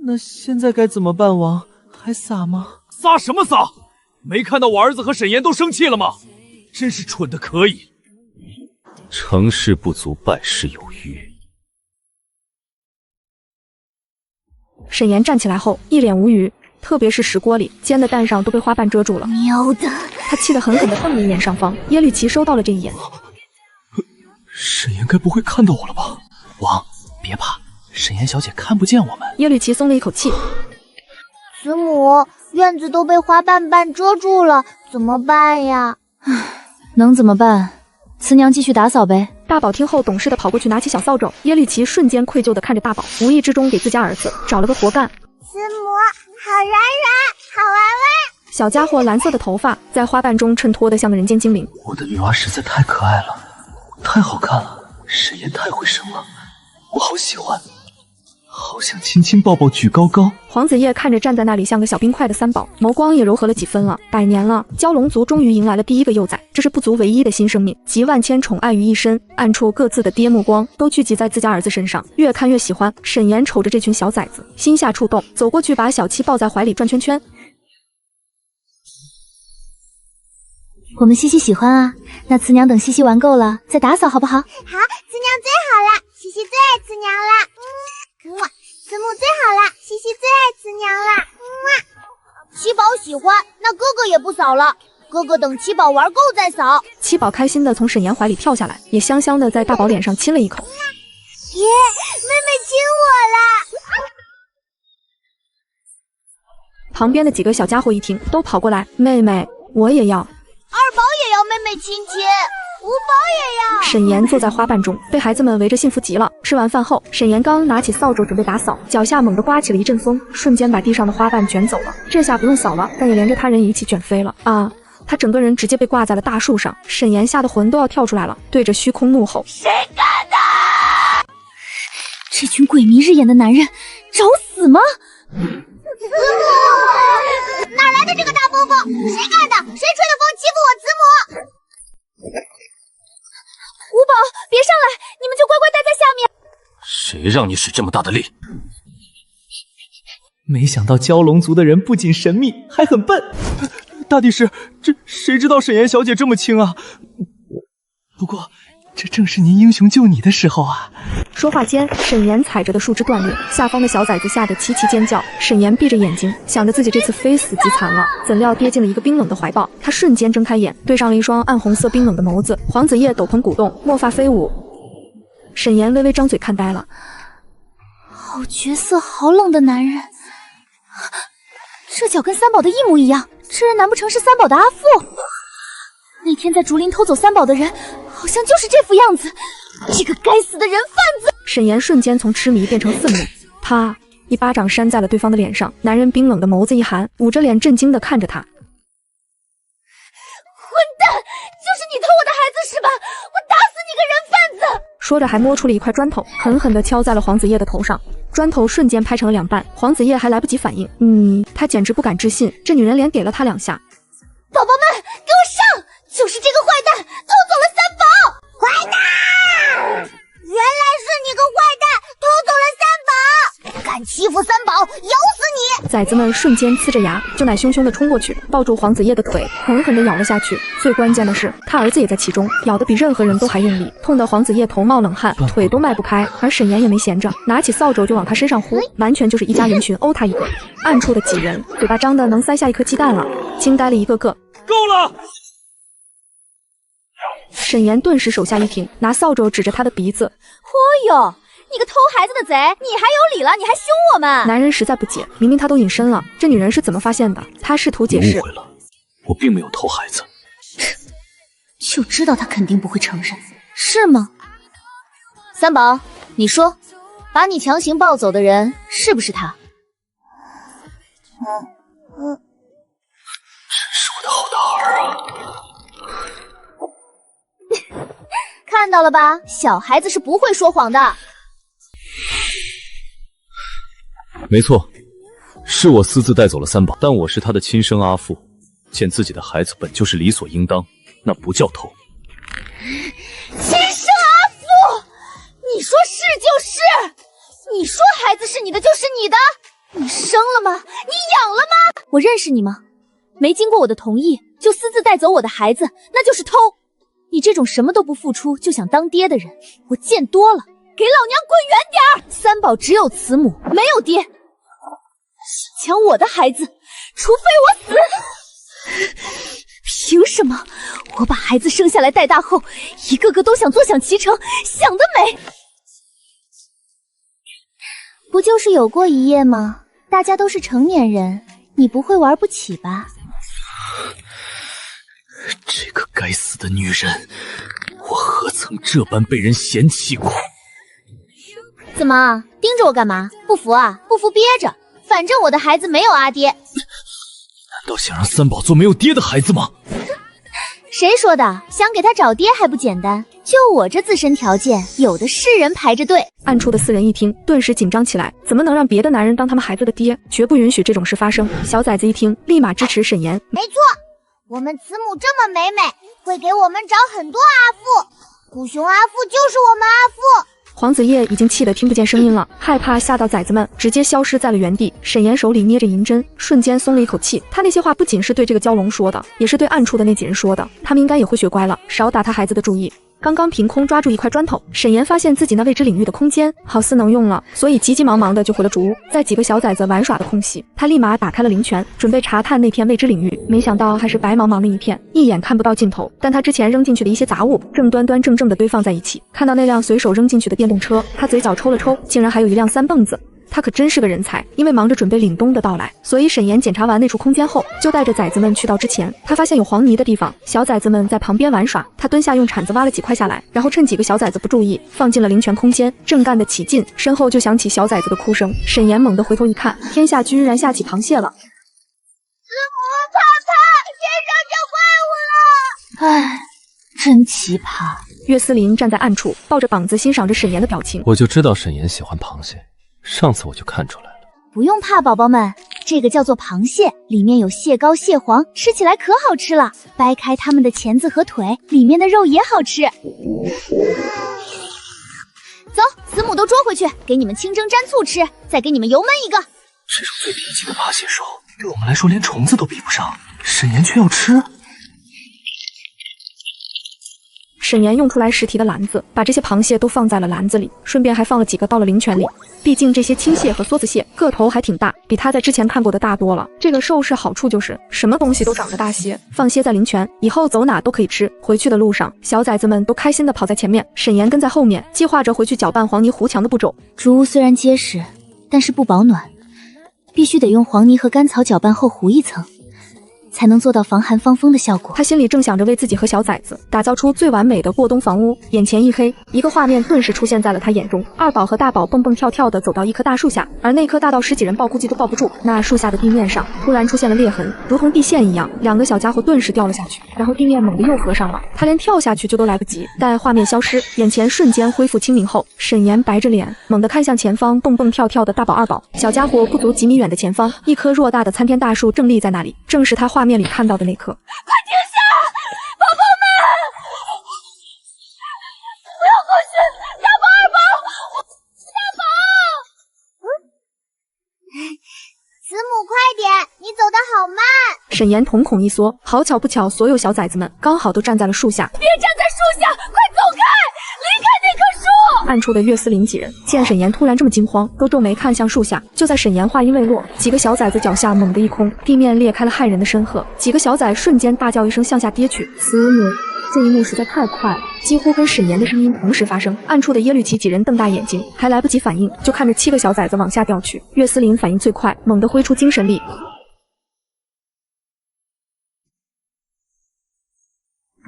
G: 那现在该怎么办？王，还撒吗？撒什么撒？没看到我儿子和沈岩都生气了吗？
D: 真是蠢的可以。成事不足，败事有余。
A: 沈岩站起来后一脸无语，特别是石锅里煎的蛋上都被花瓣遮住了。
B: 喵的！
A: 他气得狠狠地瞪了一眼上方。耶律齐收到了这一眼。
J: 沈岩该不会看到我了吧？王，别怕，沈岩小姐看不见我们。
A: 耶律齐松了一口气。
E: 慈母，院子都被花瓣瓣遮住了，怎么办呀？
B: 能怎么办？慈娘继续打扫呗。
A: 大宝听后懂事的跑过去拿起小扫帚，耶律齐瞬间愧疚的看着大宝，无意之中给自家儿子找了个活干。
E: 慈母，好软软，好玩玩。
A: 小家伙蓝色的头发在花瓣中衬托得像个人间精灵。
I: 我的女儿实在太可爱了，太好看了，沈岩太会生了，我好喜欢，好想亲亲抱抱举高高。
A: 皇子夜看着站在那里像个小冰块的三宝，眸光也柔和了几分了。100年了，蛟龙族终于迎来了第一个幼崽，这是部族唯一的新生命，集万千宠爱于一身。暗处各自的爹目光都聚集在自家儿子身上，越看越喜欢。沈岩瞅着这群小崽子，心下触动，走过去把小七抱在怀里转圈圈。
B: 我们西西喜欢啊，那慈娘等西西玩够了再打扫好不好？
E: 好，慈娘最好了，西西最爱慈娘了。慈母最好了，西西最爱慈娘了。七宝喜欢，那哥哥也不扫了，哥哥等七宝玩够再扫。
A: 七宝开心的从沈岩怀里跳下来，也香香的在大宝脸上亲了一口。
E: 耶，妹妹亲我了。
A: 旁边的几个小家伙一听，都跑过来，妹妹，我也要。
E: 二宝也要妹妹亲亲，五宝也要。
A: 沈岩坐在花瓣中，被孩子们围着，幸福极了。吃完饭后，沈岩刚拿起扫帚准备打扫，脚下猛地刮起了一阵风，瞬间把地上的花瓣卷走了。这下不用扫了，但也连着他人一起卷飞了啊！他整个人直接被挂在了大树上。沈岩吓得魂都要跳出来了，对着虚空怒吼：
E: 谁干的？
B: 这群鬼迷日眼的男人，找死吗？
E: 哪来的这个大风风？谁干的？谁吹的风欺负我慈母？
F: 五宝，别上来，你们就乖乖待在下面。
C: 谁让你使这么大的力？
J: 没想到蛟龙族的人不仅神秘，还很笨。大帝师，这谁知道沈岩小姐这么轻啊？不过，这正是您英雄救你的时候啊！
A: 说话间，沈岩踩着的树枝断裂，下方的小崽子吓得齐齐尖叫。沈岩闭着眼睛，想着自己这次非死即残了，怎料跌进了一个冰冷的怀抱。他瞬间睁开眼，对上了一双暗红色冰冷的眸子。黄子夜斗篷鼓动，墨发飞舞。沈岩微微张嘴看呆了，
B: 好绝色，好冷的男人。这脚跟三宝的一模一样，这人难不成是三宝的阿父？那天在竹林偷走三宝的人，好像就是这副样子。这个该死的人贩子！
A: 沈岩瞬间从痴迷变成愤怒，啪，一巴掌扇在了对方的脸上。男人冰冷的眸子一寒，捂着脸震惊地看着他。混
F: 蛋，就是你偷我的孩子是吧？我打死你个人贩子！
A: 说着还摸出了一块砖头，狠狠地敲在了黄子夜的头上。砖头瞬间拍成了2半，黄子夜还来不及反应，他简直不敢置信，这女人连给了他2下。
F: 宝宝们，给我上！就是这个坏蛋偷走了三宝！
E: 坏蛋！原来是你个坏蛋，偷走了三宝！敢欺负三宝，咬死你！
A: 崽子们瞬间呲着牙，就奶凶凶地冲过去，抱住黄子夜的腿，狠狠地咬了下去。最关键的是，他儿子也在其中，咬得比任何人都还用力，痛得黄子夜头冒冷汗，腿都迈不开。而沈岩也没闲着，拿起扫帚就往他身上呼，完全就是一家人群殴他一个。暗处的几人嘴巴张得能塞下一颗鸡蛋了，惊呆了一个个。
D: 够了！
A: 沈岩顿时手下一停，拿扫帚指着他的鼻子。
F: 嚯哟，你个偷孩子的贼，你还有理了？你还凶我们？
A: 男人实在不解，明明他都隐身了，这女人是怎么发现的？他试图解释。
C: 误会了，我并没有偷孩子。
B: 就知道他肯定不会承认，是吗？三宝，你说，把你强行抱走的人是不是他？
C: 真是我的好大儿啊！
B: 看到了吧，小孩子是不会说谎的。
D: 没错，是我私自带走了三宝，但我是他的亲生阿父，见自己的孩子本就是理所应当，那不叫偷。
F: 亲生阿父，你说是就是，你说孩子是你的就是你的，你生了吗？你养了吗？
B: 我认识你吗？没经过我的同意就私自带走我的孩子，那就是偷。你这种什么都不付出就想当爹的人，我见多了。给老娘滚远点儿！三宝只有慈母，没有爹。想抢我的孩子，除非我死。凭什么？我把孩子生下来带大后，一个个都想坐享其成，想得美！
E: 不就是有过一夜吗？大家都是成年人，你不会玩不起吧？
D: 这个该死的女人，我何曾这般被人嫌弃过？
E: 怎么盯着我干嘛？不服啊？不服憋着，反正我的孩子没有阿爹。
D: 难道想让三宝做没有爹的孩子吗？
E: 谁说的？想给他找爹还不简单？就我这自身条件，有的是人排着队。
A: 暗处的四人一听，顿时紧张起来。怎么能让别的男人当他们孩子的爹？绝不允许这种事发生。小崽子一听，立马支持沈岩。
E: 没错，我们慈母这么美美，会给我们找很多阿父。古熊阿父就是我们阿父。
A: 黄子叶已经气得听不见声音了，害怕吓到崽子们，直接消失在了原地。沈岩手里捏着银针，瞬间松了一口气。他那些话不仅是对这个蛟龙说的，也是对暗处的那几人说的。他们应该也会学乖了，少打他孩子的主意。刚刚凭空抓住一块砖头，沈岩发现自己那未知领域的空间好似能用了，所以急急忙忙的就回了主屋。在几个小崽子玩耍的空隙，他立马打开了灵泉，准备查探那片未知领域。没想到还是白茫茫的一片，一眼看不到尽头。但他之前扔进去的一些杂物正端端正正的堆放在一起。看到那辆随手扔进去的电动车，他嘴角抽了抽，竟然还有一辆三蹦子。他可真是个人才，因为忙着准备凛冬的到来，所以沈岩检查完那处空间后，就带着崽子们去到之前。他发现有黄泥的地方，小崽子们在旁边玩耍，他蹲下用铲子挖了几块下来，然后趁几个小崽子不注意，放进了灵泉空间，正干得起劲，身后就响起小崽子的哭声。沈岩猛地回头一看，天下居然下起螃蟹了。
E: 师母，天上长怪物了！唉，真奇葩。
A: 岳思林站在暗处，抱着膀子欣赏着沈岩的表情。
C: 我就知道沈岩喜欢螃蟹，上次我就看出来了。
E: 不用怕，宝宝们，这个叫做螃蟹，里面有蟹膏、蟹黄，吃起来可好吃了。掰开它们的钳子和腿，里面的肉也好吃。走，慈母都捉回去，给你们清蒸蘸醋吃，再给你们油焖一个。
I: 这种最低级的螃蟹肉，对我们来说连虫子都比不上，沈岩却要吃。
A: 沈岩用出来10提的篮子，把这些螃蟹都放在了篮子里，顺便还放了几个到了灵泉里。毕竟这些青蟹和梭子蟹个头还挺大，比他在之前看过的大多了。这个兽氏好处就是什么东西都长得大些，放些在灵泉，以后走哪都可以吃。回去的路上，小崽子们都开心的跑在前面，沈岩跟在后面，计划着回去搅拌黄泥糊墙的步骤。
B: 竹屋虽然结实，但是不保暖，必须得用黄泥和干草搅拌后糊一层，才能做到防寒防风的效果。
A: 他心里正想着为自己和小崽子打造出最完美的过冬房屋，眼前一黑，一个画面顿时出现在了他眼中。二宝和大宝蹦蹦跳跳的走到一棵大树下，而那棵大到10几人抱估计都抱不住。那树下的地面上突然出现了裂痕，如同地陷一样，两个小家伙顿时掉了下去，然后地面猛地又合上了，他连跳下去就都来不及。待画面消失，眼前瞬间恢复清明后，沈岩白着脸猛地看向前方蹦蹦跳跳的大宝二宝。小家伙不足几米远的前方，一棵偌大的参天大树正立在那里，正是他画面里看到的那棵。快
F: 停下，宝宝们！不要过去！大宝、二宝！大宝！
E: 慈母，快点，你走得好慢。
A: 沈岩瞳孔一缩，好巧不巧，所有小崽子们刚好都站在了树下。
F: 别站在树下，快走开！离开那棵树！
A: 暗处的岳思林几人见沈岩突然这么惊慌，都皱眉看向树下。就在沈岩话音未落，几个小崽子脚下猛地一空，地面裂开了骇人的深壑，几个小崽瞬间大叫一声向下跌去。慈母！这一幕实在太快了，几乎跟沈岩的声音同时发生。暗处的耶律齐几人瞪大眼睛，还来不及反应，就看着7个小崽子往下掉去。岳思林反应最快，猛地挥出精神力，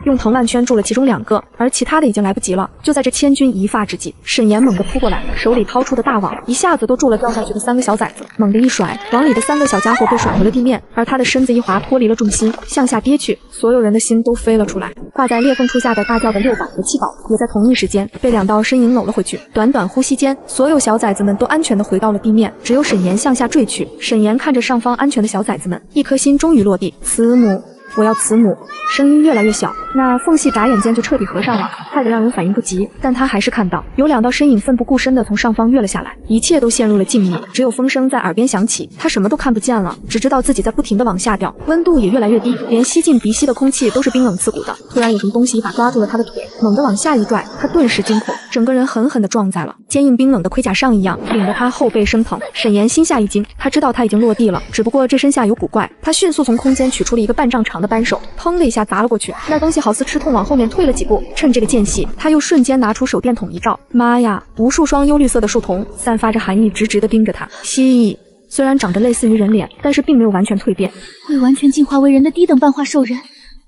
A: 用藤蔓圈住了其中2个，而其他的已经来不及了。就在这千钧一发之际，沈岩猛地扑过来，手里掏出的大网一下子都住了掉下去的3个小崽子，猛地一甩，网里的3个小家伙被甩回了地面，而他的身子一滑，脱离了重心，向下跌去。所有人的心都飞了出来。挂在裂缝处下的大叫的6宝和7宝，也在同一时间被2道身影搂了回去。短短呼吸间，所有小崽子们都安全地回到了地面，只有沈岩向下坠去。沈岩看着上方安全的小崽子们，一颗心终于落地。慈母。我要慈母。声音越来越小，那缝隙眨眼间就彻底合上了，快得让人反应不及。但他还是看到有2道身影奋不顾身地从上方跃了下来，一切都陷入了静谧，只有风声在耳边响起。他什么都看不见了，只知道自己在不停地往下掉，温度也越来越低，连吸进鼻息的空气都是冰冷刺骨的。突然有什么东西一把抓住了他的腿，猛地往下一拽，他顿时惊恐，整个人狠狠地撞在了坚硬冰冷的盔甲上一样，顶得他后背生疼。沈岩心下一惊，他知道他已经落地了，只不过这身下有古怪，他迅速从空间取出了一个半丈长的扳手，砰的一下砸了过去。那东西好似吃痛往后面退了几步，趁这个间隙，他又瞬间拿出手电筒一照，妈呀，无数双幽绿色的树瞳散发着寒意，直直地盯着他。蜥蜴虽然长得类似于人脸，但是并没有完全蜕变，
B: 未完全进化为人的低等半化兽人，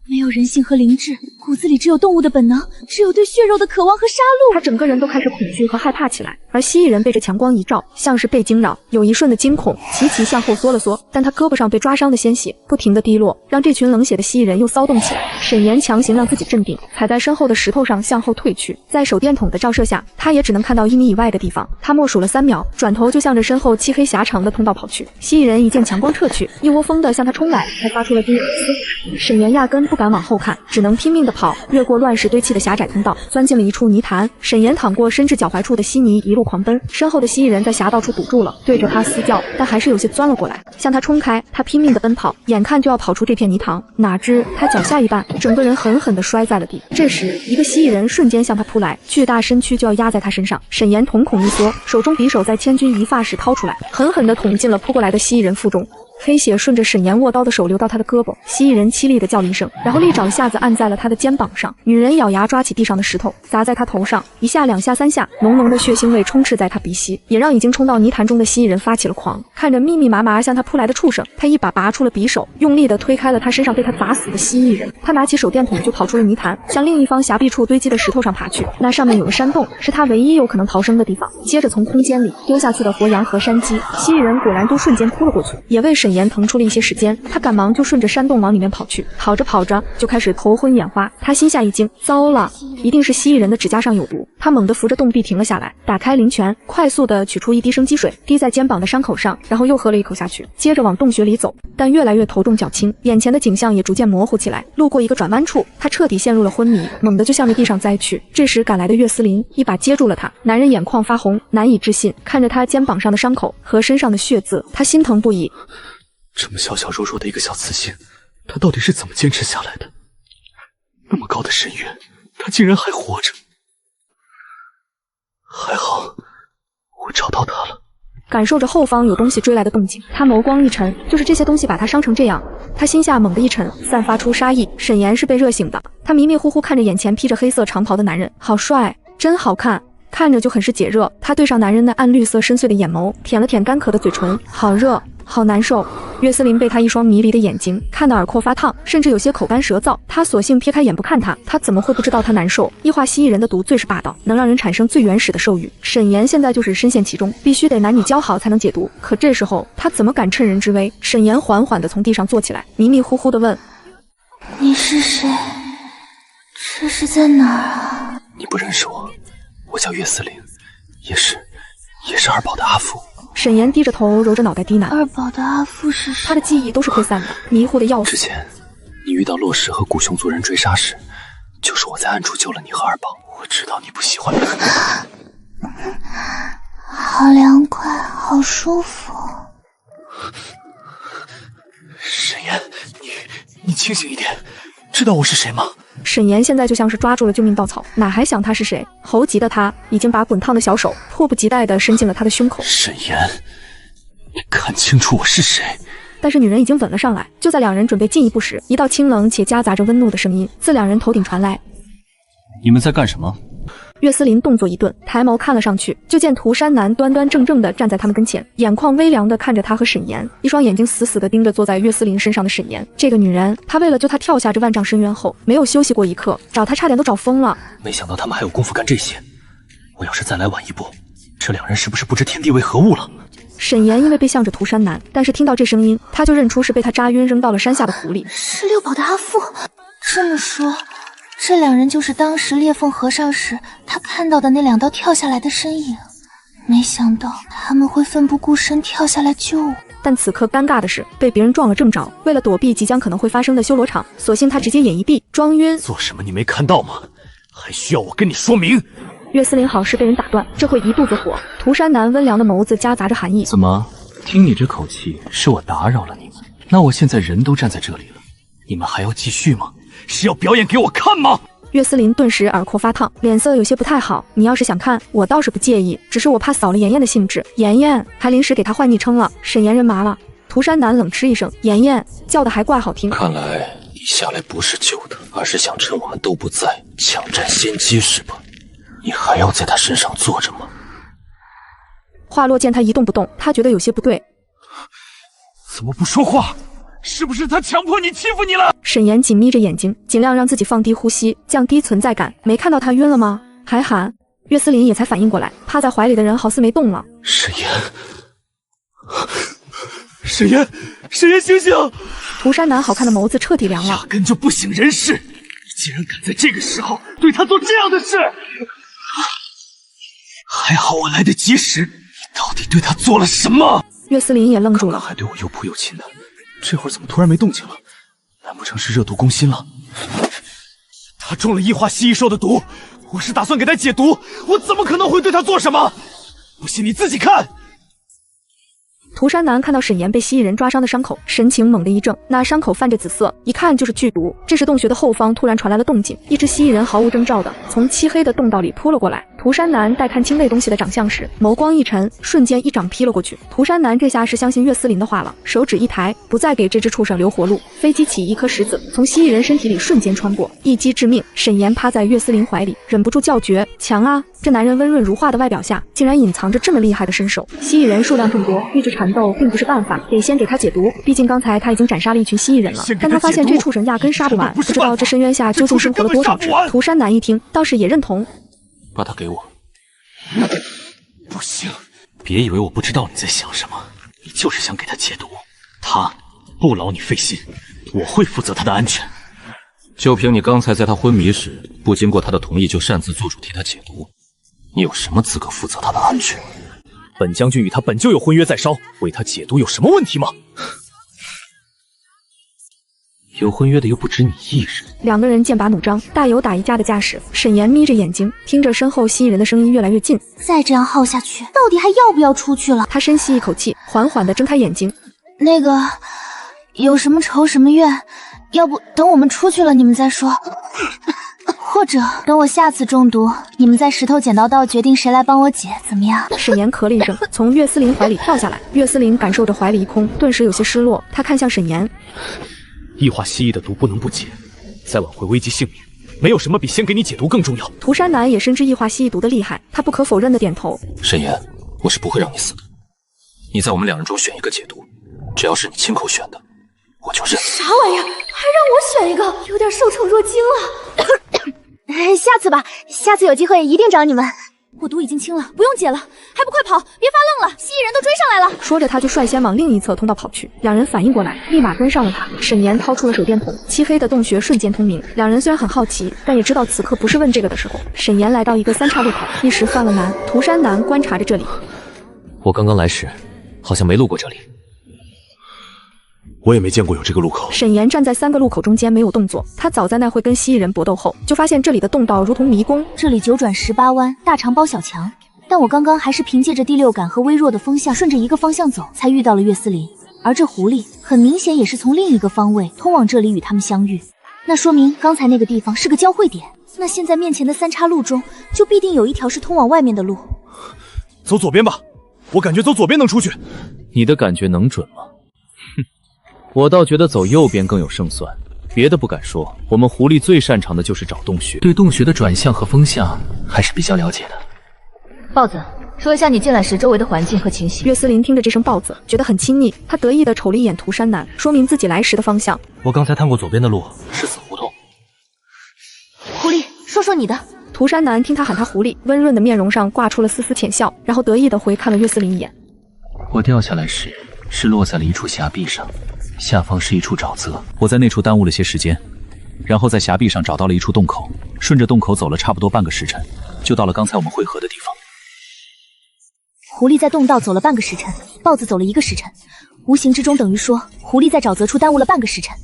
B: 没有人性和灵智，骨子里只有动物的本能，只有对血肉的渴望和杀戮。
A: 他整个人都开始恐惧和害怕起来，而蜥蜴人被这强光一照，像是被惊扰，有一瞬的惊恐，齐齐向后缩了缩，但他胳膊上被抓伤的鲜血不停地滴落，让这群冷血的蜥蜴人又骚动起来。沈岩强行让自己镇定，踩在身后的石头上向后退去，在手电筒的照射下，他也只能看到1米以外的地方。他默数了3秒，转头就向着身后漆黑狭长的通道跑去。蜥蜴人一见强光撤去，一窝蜂地向他冲来，还发出了惊人的嘶。沈岩压根不敢往后看，只能拼命地跑，越过乱石堆砌的狭窄通道，钻进了一处泥潭。沈岩淌过伸至脚踝处的稀泥，一路狂奔，身后的蜥蜴人在狭道处堵住了，对着他嘶叫，但还是有些钻了过来，向他冲开。他拼命地奔跑，眼看就要跑出这片泥塘，哪知他脚下一绊，整个人狠狠地摔在了地。这时，一个蜥蜴人瞬间向他扑来，巨大身躯就要压在他身上。沈岩瞳孔一缩，手中匕首在千钧一发时掏出来，狠狠地捅进了扑过来的蜥蜴人腹中。黑血顺着沈岩握刀的手流到他的胳膊，蜥蜴人凄厉的叫了一声，然后利爪一下子按在了他的肩膀上。女人咬牙抓起地上的石头砸在他头上，1下2下3下，浓浓的血腥味充斥在他鼻息，也让已经冲到泥潭中的蜥蜴人发起了狂。看着密密麻麻向他扑来的畜生，他一把拔出了匕首，用力的推开了他身上被他砸死的蜥蜴人。他拿起手电筒就跑出了泥潭，向另一方峡壁处堆积的石头上爬去。那上面有个山洞，是他唯一有可能逃生的地方。接着从空间里丢下去的活羊和山鸡，蜥蜴人果然都瞬间扑了过去，也为沈岩腾出了一些时间。他赶忙就顺着山洞往里面跑去，跑着跑着就开始头昏眼花。他心下一惊，糟了，一定是蜥蜴人的指甲上有毒。他猛地扶着洞壁停了下来，打开灵泉，快速的取出一滴生鸡水，滴在肩膀的伤口上，然后又喝了一口下去，接着往洞穴里走。但越来越头重脚轻，眼前的景象也逐渐模糊起来。路过一个转弯处，他彻底陷入了昏迷，猛地就向着地上栽去。这时赶来的岳思林一把接住了他，男人眼眶发红，难以置信，看着他肩膀上的伤口和身上的血渍，他心疼不已。
I: 这么小小弱弱的一个小雌性，她到底是怎么坚持下来的？那么高的深渊，她竟然还活着。还好，我找到她了。
A: 感受着后方有东西追来的动静，他眸光一沉，就是这些东西把他伤成这样。他心下猛地一沉，散发出杀意。沈岩是被热醒的，他迷迷糊糊看着眼前披着黑色长袍的男人，好帅，真好看，看着就很是解热。他对上男人那暗绿色深邃的眼眸，舔了舔干渴的嘴唇，好热，好难受。岳思林被他一双迷离的眼睛看得耳廓发烫，甚至有些口干舌燥。他索性撇开眼不看他，他怎么会不知道他难受？异化蜥蜴人的毒最是霸道，能让人产生最原始的兽欲。沈岩现在就是深陷其中，必须得男女交好才能解毒。可这时候他怎么敢趁人之危？沈岩缓缓地从地上坐起来，迷迷糊糊地问：“
E: 你是谁？这是在哪儿啊？”
I: 你不认识我，我叫岳思林，也是二宝的阿父。
A: 沈岩低着头揉着脑袋低喃：“
E: 二宝的阿父是谁？”
A: 他的记忆都是溃散的，迷糊的要死。
I: 之前你遇到洛氏和古熊族人追杀时，就是我在暗处救了你和二宝。我知道你不喜欢
E: 好凉快，好舒服。
I: 沈岩，你清醒一点，知道我是谁吗？
A: 沈岩现在就像是抓住了救命稻草，哪还想他是谁？猴急的他已经把滚烫的小手迫不及待地伸进了他的胸口。
I: 沈岩，你看清楚我是谁！
A: 但是女人已经吻了上来。就在两人准备进一步时，一道清冷且夹杂着温怒的声音自两人头顶传来：“
H: 你们在干什么？”
A: 岳思林动作一顿，抬眸看了上去，就见涂山南端端正正地站在他们跟前，眼眶微凉地看着他和沈岩，一双眼睛死死地盯着坐在岳思林身上的沈岩。这个女人，她为了救他跳下这万丈深渊后，没有休息过一刻，找他差点都找疯了。
I: 没想到他们还有功夫干这些，我要是再来晚一步，这两人是不是不知天地为何物了？
A: 沈岩因为被向着涂山南，但是听到这声音，他就认出是被他扎晕扔到了山下的狐狸。
E: 是六宝的阿父。这么说，这两人就是当时裂缝合上时他看到的那2道跳下来的身影。没想到他们会奋不顾身跳下来救我。
A: 但此刻尴尬的是被别人撞了正着。为了躲避即将可能会发生的修罗场，索性他直接眼一闭，装晕。
D: 做什么你没看到吗？还需要我跟你说明？
A: 岳思林好事被人打断，这会一肚子火。涂山南温良的眸子夹杂着寒意。
H: 怎么？听你这口气，是我打扰了你们？那我现在人都站在这里了，你们还要继续吗？
D: 是要表演给我看吗？
A: 岳思林顿时耳廓发烫，脸色有些不太好。你要是想看，我倒是不介意，只是我怕扫了妍妍的兴致。妍妍还临时给她换昵称了，沈妍人麻了。涂山南冷嗤一声，妍妍叫的还怪好听。
C: 看来你下来不是救他，而是想趁我们都不在抢占先机是吧？你还要在他身上坐着吗？
A: 话落见他一动不动，他觉得有些不对。
D: 怎么不说话？是不是他强迫你欺负你了？
A: 沈岩紧眯着眼睛，尽量让自己放低呼吸，降低存在感。没看到他晕了吗？还喊。岳思林也才反应过来，趴在怀里的人好似没动了。
D: 沈岩，沈岩，沈岩，醒醒！
A: 涂山南好看的眸子彻底凉了，
D: 压根就不省人事！你竟然敢在这个时候对他做这样的事！还好我来得及时，你到底对他做了什么？
A: 岳思林也愣住了，
D: 还对我又扑又亲的，这会儿怎么突然没动静了？难不成是热毒攻心了？他中了异化蜥蜴兽的毒，我是打算给他解毒，我怎么可能会对他做什么？不信你自己看。
A: 涂山南看到沈岩被蜥蜴人抓伤的伤口，神情猛地一怔，那伤口泛着紫色，一看就是剧毒。这时洞穴的后方突然传来了动静，一只蜥蜴人毫无征兆的从漆黑的洞道里扑了过来。涂山南待看清类东西的长相时，眸光一沉，瞬间一掌劈了过去。涂山南这下是相信岳思林的话了，手指一抬，不再给这只畜生留活路，飞机起一颗石子，从蜥蜴人身体里瞬间穿过，一击致命。沈岩趴在岳思林怀里，忍不住叫绝：强啊！这男人温润如画的外表下，竟然隐藏着这么厉害的身手。蜥蜴人数量众多，遇着缠斗并不是办法，得先给他解毒。毕竟刚才他已经斩杀了一群蜥蜴人了，但他发现这畜生压根杀不完，不知道这深渊下究竟生活了多少只。涂山南一听，倒是也认同，
C: 把他给我。
D: 不行，别以为我不知道你在想什么，你就是想给他解毒。他不劳你费心，我会负责他的安全。
C: 就凭你刚才在他昏迷时不经过他的同意就擅自做主替他解毒，你有什么资格负责他的安全？
D: 本将军与他本就有婚约在烧，为他解毒有什么问题吗？
H: 有婚约的又不止你一人。
A: 两个人剑拔弩张，大有打一架的架势。沈岩眯着眼睛，听着身后蜥蜴人的声音越来越近。
E: 再这样耗下去，到底还要不要出去了？
A: 他深吸一口气，缓缓地睁开眼睛。
E: 那个，有什么仇什么怨，要不等我们出去了你们再说，或者等我下次中毒，你们再石头剪刀刀决定谁来帮我解，怎么样？
A: 沈岩咳了一声，从岳思林怀里跳下来。岳思林感受着怀里一空，顿时有些失落。他看向沈岩。
D: 异化蜥蜴的毒不能不解，再挽回危及性命，没有什么比先给你解毒更重要。
A: 涂山南也深知异化蜥蜴毒的厉害，他不可否认的点头。
C: 沈岩，我是不会让你死的。你在我们两人中选一个解毒，只要是你亲口选的，我就认。
F: 啥玩意儿？还让我选一个，有点受宠若惊了。
E: 下次吧，下次有机会一定找你们。
F: 我毒已经清了，不用解了，还不快跑！别发愣了，蜥蜴人都追上来了。
A: 说着，他就率先往另一侧通道跑去。两人反应过来，立马跟上了他。沈岩掏出了手电筒，漆黑的洞穴瞬间通明。两人虽然很好奇，但也知道此刻不是问这个的时候。沈岩来到一个三岔路口，一时犯了难。涂山南观察着这里。
H: 我刚刚来时，好像没路过这里。
D: 我也没见过有这个路口。
A: 沈岩站在3个路口中间没有动作，他早在那会跟蜥蜴人搏斗后，就发现这里的洞道如同迷宫，
B: 这里9转18弯，大肠包小强。但我刚刚还是凭借着第六感和微弱的风向，顺着一个方向走，才遇到了岳思林。而这狐狸很明显也是从另一个方位通往这里与他们相遇，那说明刚才那个地方是个交汇点。那现在面前的3岔路中，就必定有一条是通往外面的路。
D: 走左边吧，我感觉走左边能出去。
H: 你的感觉能准吗？我倒觉得走右边更有胜算，别的不敢说，我们狐狸最擅长的就是找洞穴，对洞穴的转向和风向还是比较了解的。
K: 豹子，说一下你进来时周围的环境和情形。
A: 岳思林听着这声豹子，觉得很亲昵，他得意地瞅了一眼涂山南，说明自己来时的方向。
D: 我刚才探过左边的路，是死胡同。
F: 狐狸，说说你的。
A: 涂山南听他喊他狐狸，温润的面容上挂出了丝丝浅笑，然后得意地回看了岳思林一眼。
H: 我掉下来时是落在了一处崖壁上，下方是一处沼泽，我在那处耽误了些时间，然后在崖壁上找到了一处洞口，顺着洞口走了差不多半个时辰，就到了刚才我们汇合的地方。
B: 狐狸在洞道走了半个时辰，豹子走了1个时辰，无形之中等于说狐狸在沼泽处耽误了半个时辰。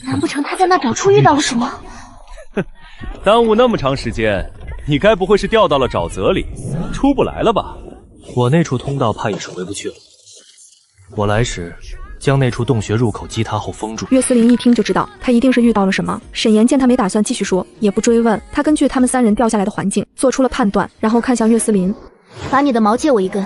B: 难不成他在那找处遇到了什么？
H: 哼，耽误那么长时间，你该不会是掉到了沼泽里，出不来了吧？
L: 我那处通道怕也是回不去了。我来时将那处洞穴入口击塌后封住。
A: 岳思林一听就知道他一定是遇到了什么。沈岩见他没打算继续说，也不追问，他根据他们三人掉下来的环境做出了判断，然后看向岳思林，
B: 把你的毛借我一根，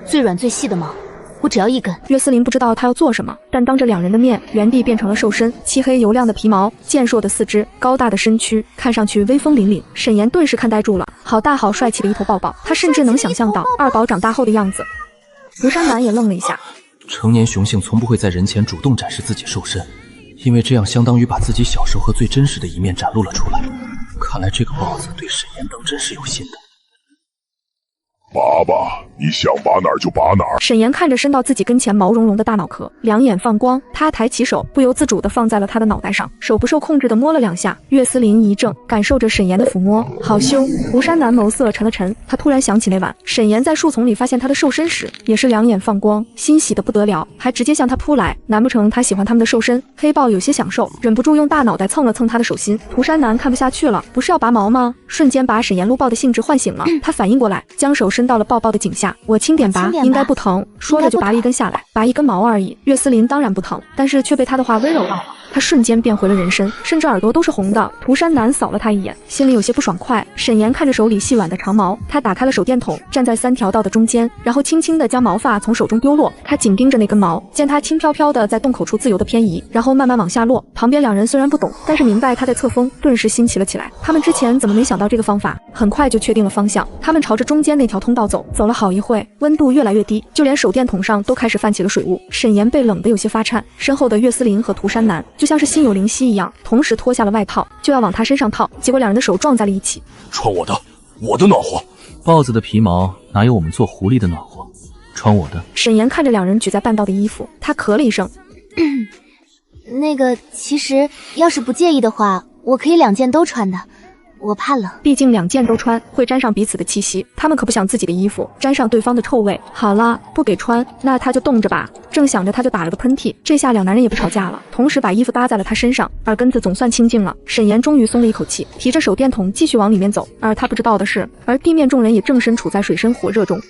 B: 最软最细的毛，我只要一根。
A: 岳思林不知道他要做什么，但当着两人的面，原地变成了兽身，漆黑油亮的皮毛，健硕的四肢，高大的身躯，看上去威风凛凛。沈岩顿时看呆住了，好大好帅气的一头抱抱，他甚至能想象到二宝长大后的样子。庐山南也愣了一下。
I: 成年雄性从不会在人前主动展示自己兽身，因为这样相当于把自己小时候和最真实的一面展露了出来。看来这个豹子对沈岩当真是有心的。
M: 拔吧，你想拔哪儿就拔哪儿。
A: 沈岩看着伸到自己跟前毛茸茸的大脑壳，两眼放光，他抬起手，不由自主地放在了他的脑袋上，手不受控制地摸了两下。岳思林一怔，感受着沈岩的抚摸，好羞。庐山南眸色沉了沉，他突然想起那晚沈岩在树丛里发现他的兽身时，也是两眼放光，欣喜得不得了，还直接向他扑来。难不成他喜欢他们的兽身？黑豹有些享受，忍不住用大脑袋蹭了蹭他的手心。庐山南看不下去了，不是要拔毛吗？瞬间把沈岩撸抱的兴致唤醒了，他反应过来，将手伸到了抱抱的颈下，我轻点拔，应该不疼。说着就拔了一根下来，拔一根毛而已。岳思林当然不疼，但是却被他的话温柔到了。他瞬间变回了人身，甚至耳朵都是红的。涂山南扫了他一眼，心里有些不爽快。沈岩看着手里细软的长毛，他打开了手电筒，站在3条道的中间，然后轻轻地将毛发从手中丢落。他紧盯着那根毛，见它轻飘飘的在洞口处自由的偏移，然后慢慢往下落。旁边两人虽然不懂，但是明白他在侧风，顿时新奇了起来。他们之前怎么没想到这个方法？很快就确定了方向。他们朝着中间那条通道走，走了好一会，温度越来越低，就连手电筒上都开始泛起了水雾。沈岩被冷得有些发颤，身后的岳思林和涂山南就像是心有灵犀一样，同时脱下了外套，就要往他身上套，结果两人的手撞在了一起。
M: 穿我的，我的暖和。
H: 豹子的皮毛哪有我们做狐狸的暖和？穿我的。
A: 沈岩看着两人举在半道的衣服，他咳了一声。
B: 那个，其实要是不介意的话，我可以2件都穿的。我怕冷，
A: 毕竟2件都穿会沾上彼此的气息，他们可不想自己的衣服沾上对方的臭味。好了，不给穿，那他就冻着吧。正想着，他就打了个喷嚏。这下两男人也不吵架了，同时把衣服搭在了他身上，耳根子总算清静了。沈岩终于松了一口气，提着手电筒继续往里面走。而他不知道的是，而地面众人也正身处在水深火热中。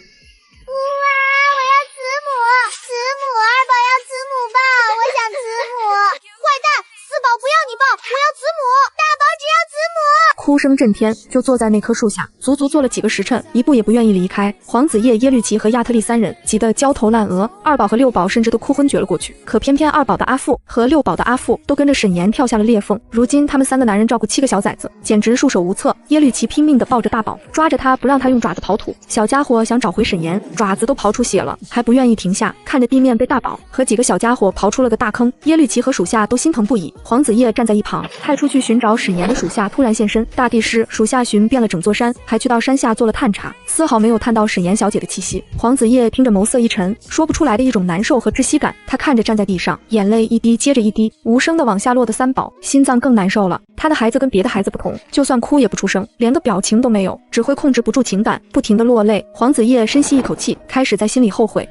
A: 哭声震天，就坐在那棵树下，足足坐了几个时辰，一步也不愿意离开。黄子叶、耶律齐和亚特利3人急得焦头烂额，二宝和六宝甚至都哭昏厥了过去。可偏偏二宝的阿父和六宝的阿父都跟着沈岩跳下了裂缝。如今他们3个男人照顾7个小崽子，简直束手无策。耶律齐拼命地抱着大宝，抓着他不让他用爪子刨土。小家伙想找回沈岩，爪子都刨出血了，还不愿意停下。看着地面被大宝和几个小家伙刨出了个大坑，耶律齐和属下都心疼不已。黄子叶站在一旁，派出去寻找沈岩的属下突然现身。大地师属下寻遍了整座山，还去到山下做了探查，丝毫没有探到沈岩小姐的气息。黄子叶听着眸色一沉，说不出来的一种难受和窒息感。他看着站在地上，眼泪一滴接着一滴，无声的往下落的3宝，心脏更难受了。他的孩子跟别的孩子不同，就算哭也不出声，连个表情都没有，只会控制不住情感，不停的落泪。黄子叶深吸一口气，开始在心里后悔，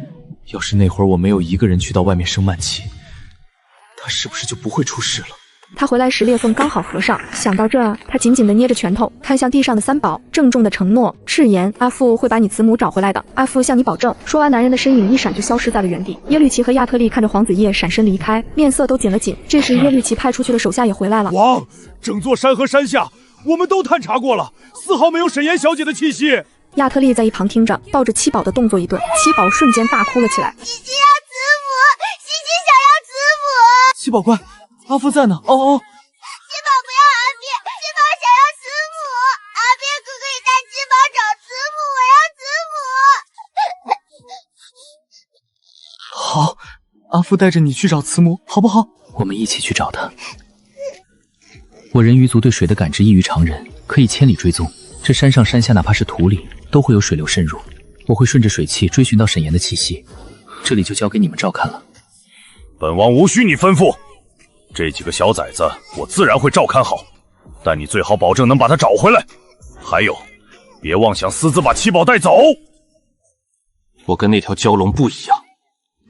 I: 要是那会儿我没有一个人去到外面生闷气，他是不是就不会出事了？
A: 他回来时裂缝刚好合上，想到这，他紧紧地捏着拳头，看向地上的3宝，郑重地承诺，誓言阿父会把你慈母找回来的，阿父向你保证。说完，男人的身影一闪就消失在了原地。耶律齐和亚特利看着黄子叶闪身离开，面色都紧了紧。这时耶律齐派出去的手下也回来了。
D: 王，整座山和山下我们都探查过了，丝毫没有沈岩小姐的气息。
A: 亚特利在一旁听着，抱着7宝的动作一顿，7宝瞬间大哭了起来。
E: 西西要慈母，西西想要慈母。
J: 七宝乖，阿父在呢。哦哦，
E: 七宝不要阿别，七宝想要慈母。阿别可不可以带七宝找慈母？我要慈母。
J: 好，阿父带着你去找慈母，好不好？
H: 我们一起去找他。我人鱼族对水的感知异于常人，可以千里追踪。这山上山下，哪怕是土里，都会有水流渗入。我会顺着水汽追寻到沈岩的气息，这里就交给你们照看了。
M: 本王无需你吩咐，这几个小崽子我自然会照看好，但你最好保证能把他找回来。还有，别妄想私自把7宝带走。
C: 我跟那条蛟龙不一样，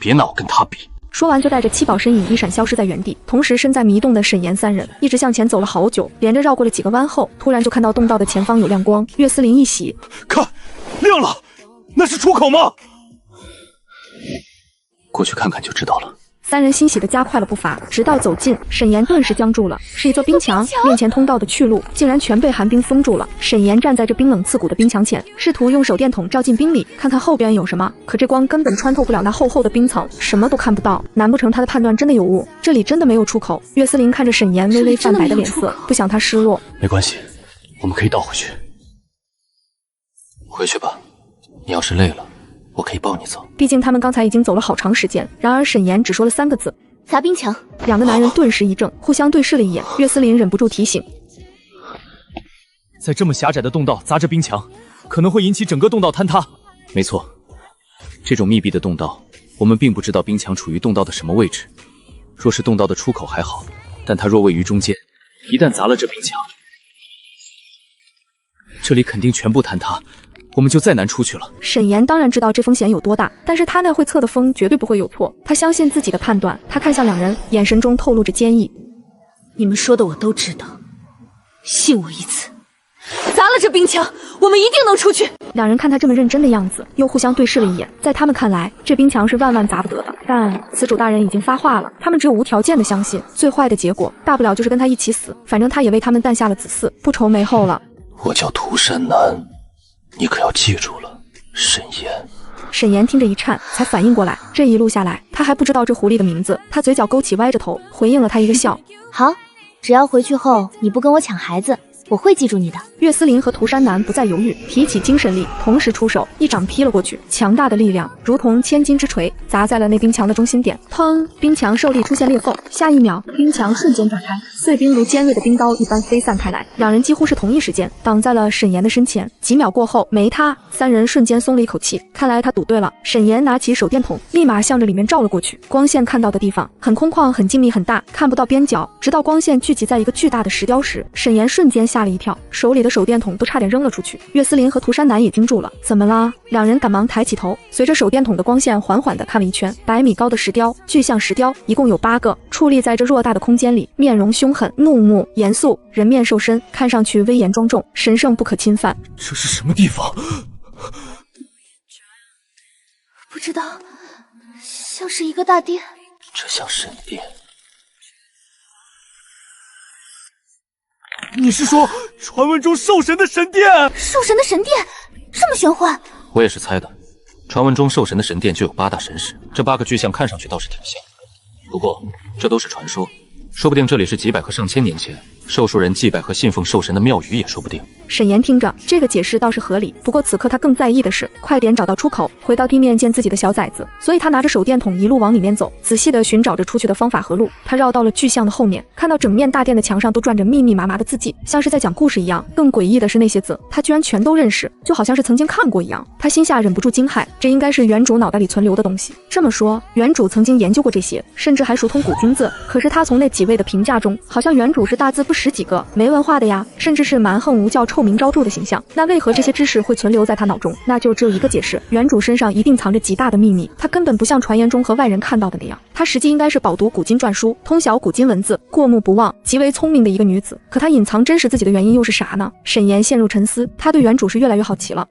C: 别拿我跟他比。
A: 说完就带着七宝身影一闪消失在原地，同时身在迷洞的沈岩三人一直向前走了好久，连着绕过了几个弯后，突然就看到洞道的前方有亮光。岳思林一喜，
D: 看，亮了，那是出口吗？
C: 过去看看就知道了。
A: 三人欣喜地加快了步伐，直到走近，沈岩顿时僵住了。是一座冰墙，面前通道的去路竟然全被寒冰封住了。沈岩站在这冰冷刺骨的冰墙前，试图用手电筒照进冰里，看看后边有什么。可这光根本穿透不了那厚厚的冰层，什么都看不到。难不成他的判断真的有误？这里真的没有出口？岳思林看着沈岩微微泛白的脸色，不想他失落。
C: 没关系，我们可以倒回去。回去吧，你要是累了，我可以抱你走。
A: 毕竟他们刚才已经走了好长时间，然而沈岩只说了3个字：
K: 砸冰墙。
A: 两个男人顿时一怔，互相对视了一眼。岳思林忍不住提醒：
J: 在这么狭窄的洞道砸着冰墙，可能会引起整个洞道坍塌。
H: 没错，这种密闭的洞道，我们并不知道冰墙处于洞道的什么位置。若是洞道的出口还好，但它若位于中间，一旦砸了这冰墙，这里肯定全部坍塌，我们就再难出去了。
A: 沈岩当然知道这风险有多大，但是他那会测的风绝对不会有错。他相信自己的判断，他看向两人，眼神中透露着坚毅。
K: 你们说的我都知道，信我一次。砸了这冰墙，我们一定能出去。
A: 两人看他这么认真的样子，又互相对视了一眼。在他们看来，这冰墙是万万砸不得的。但此主大人已经发话了，他们只有无条件的相信。最坏的结果，大不了就是跟他一起死，反正他也为他们诞下了子嗣，不愁没后了。
C: 我叫涂山南，你可要记住了，沈岩。
A: 沈岩听着一颤，才反应过来，这一路下来，他还不知道这狐狸的名字。他嘴角勾起，歪着头回应了他一个笑。
B: 好，只要回去后你不跟我抢孩子，我会记住你的。
A: 岳思林和涂山南不再犹豫，提起精神力，同时出手，一掌劈了过去。强大的力量如同千斤之锤，砸在了那冰墙的中心点。砰！冰墙受力出现裂缝，下一秒，冰墙瞬间炸开，碎冰如尖锐的冰刀一般飞散开来。两人几乎是同一时间挡在了沈岩的身前。几秒过后，没他，三人瞬间松了一口气。看来他赌对了。沈岩拿起手电筒，立马向着里面照了过去。光线看到的地方很空旷，很静谧，很大，看不到边角。直到光线聚集在一个巨大的石雕时，沈岩瞬间吓了一跳，手里的手电筒都差点扔了出去。岳思林和涂山南也惊住了，怎么啦？两人赶忙抬起头，随着手电筒的光线缓缓地看了一圈，100米高的石雕，巨象石雕，一共有8个，矗立在这偌大的空间里，面容凶狠、怒目、严肃，人面兽身，看上去威严庄重，神圣不可侵犯。
D: 这是什么地方？
K: 不知道，像是一个大殿。
C: 这像神殿。
D: 你是说传闻中兽神的神殿？
K: 兽神的神殿这么玄幻？
C: 我也是猜的。传闻中兽神的神殿就有8大神石，这8个巨象看上去倒是挺像，不过这都是传说，说不定这里是几百和上千年前兽术人祭拜和信奉兽神的庙宇也说不定。
A: 沈岩听着这个解释倒是合理，不过此刻他更在意的是快点找到出口，回到地面见自己的小崽子，所以他拿着手电筒一路往里面走，仔细地寻找着出去的方法和路。他绕到了巨象的后面，看到整面大殿的墙上都转着密密麻麻的字迹，像是在讲故事一样。更诡异的是那些字他居然全都认识，就好像是曾经看过一样。他心下忍不住惊骇，这应该是原主脑袋里存留的东西。这么说，原主曾经研究过这些，甚至还熟通古今字。可是他从那几位的评价中，好像原主是大字不识几个，没文化的呀，甚至是蛮横无教、臭名昭著的形象。那为何这些知识会存留在他脑中？那就只有一个解释，原主身上一定藏着极大的秘密，他根本不像传言中和外人看到的那样，他实际应该是饱读古今篆书，通晓古今文字，过目不忘，极为聪明的一个女子。可她隐藏真实自己的原因又是啥呢？沈岩陷入沉思，他对原主是越来越好奇了。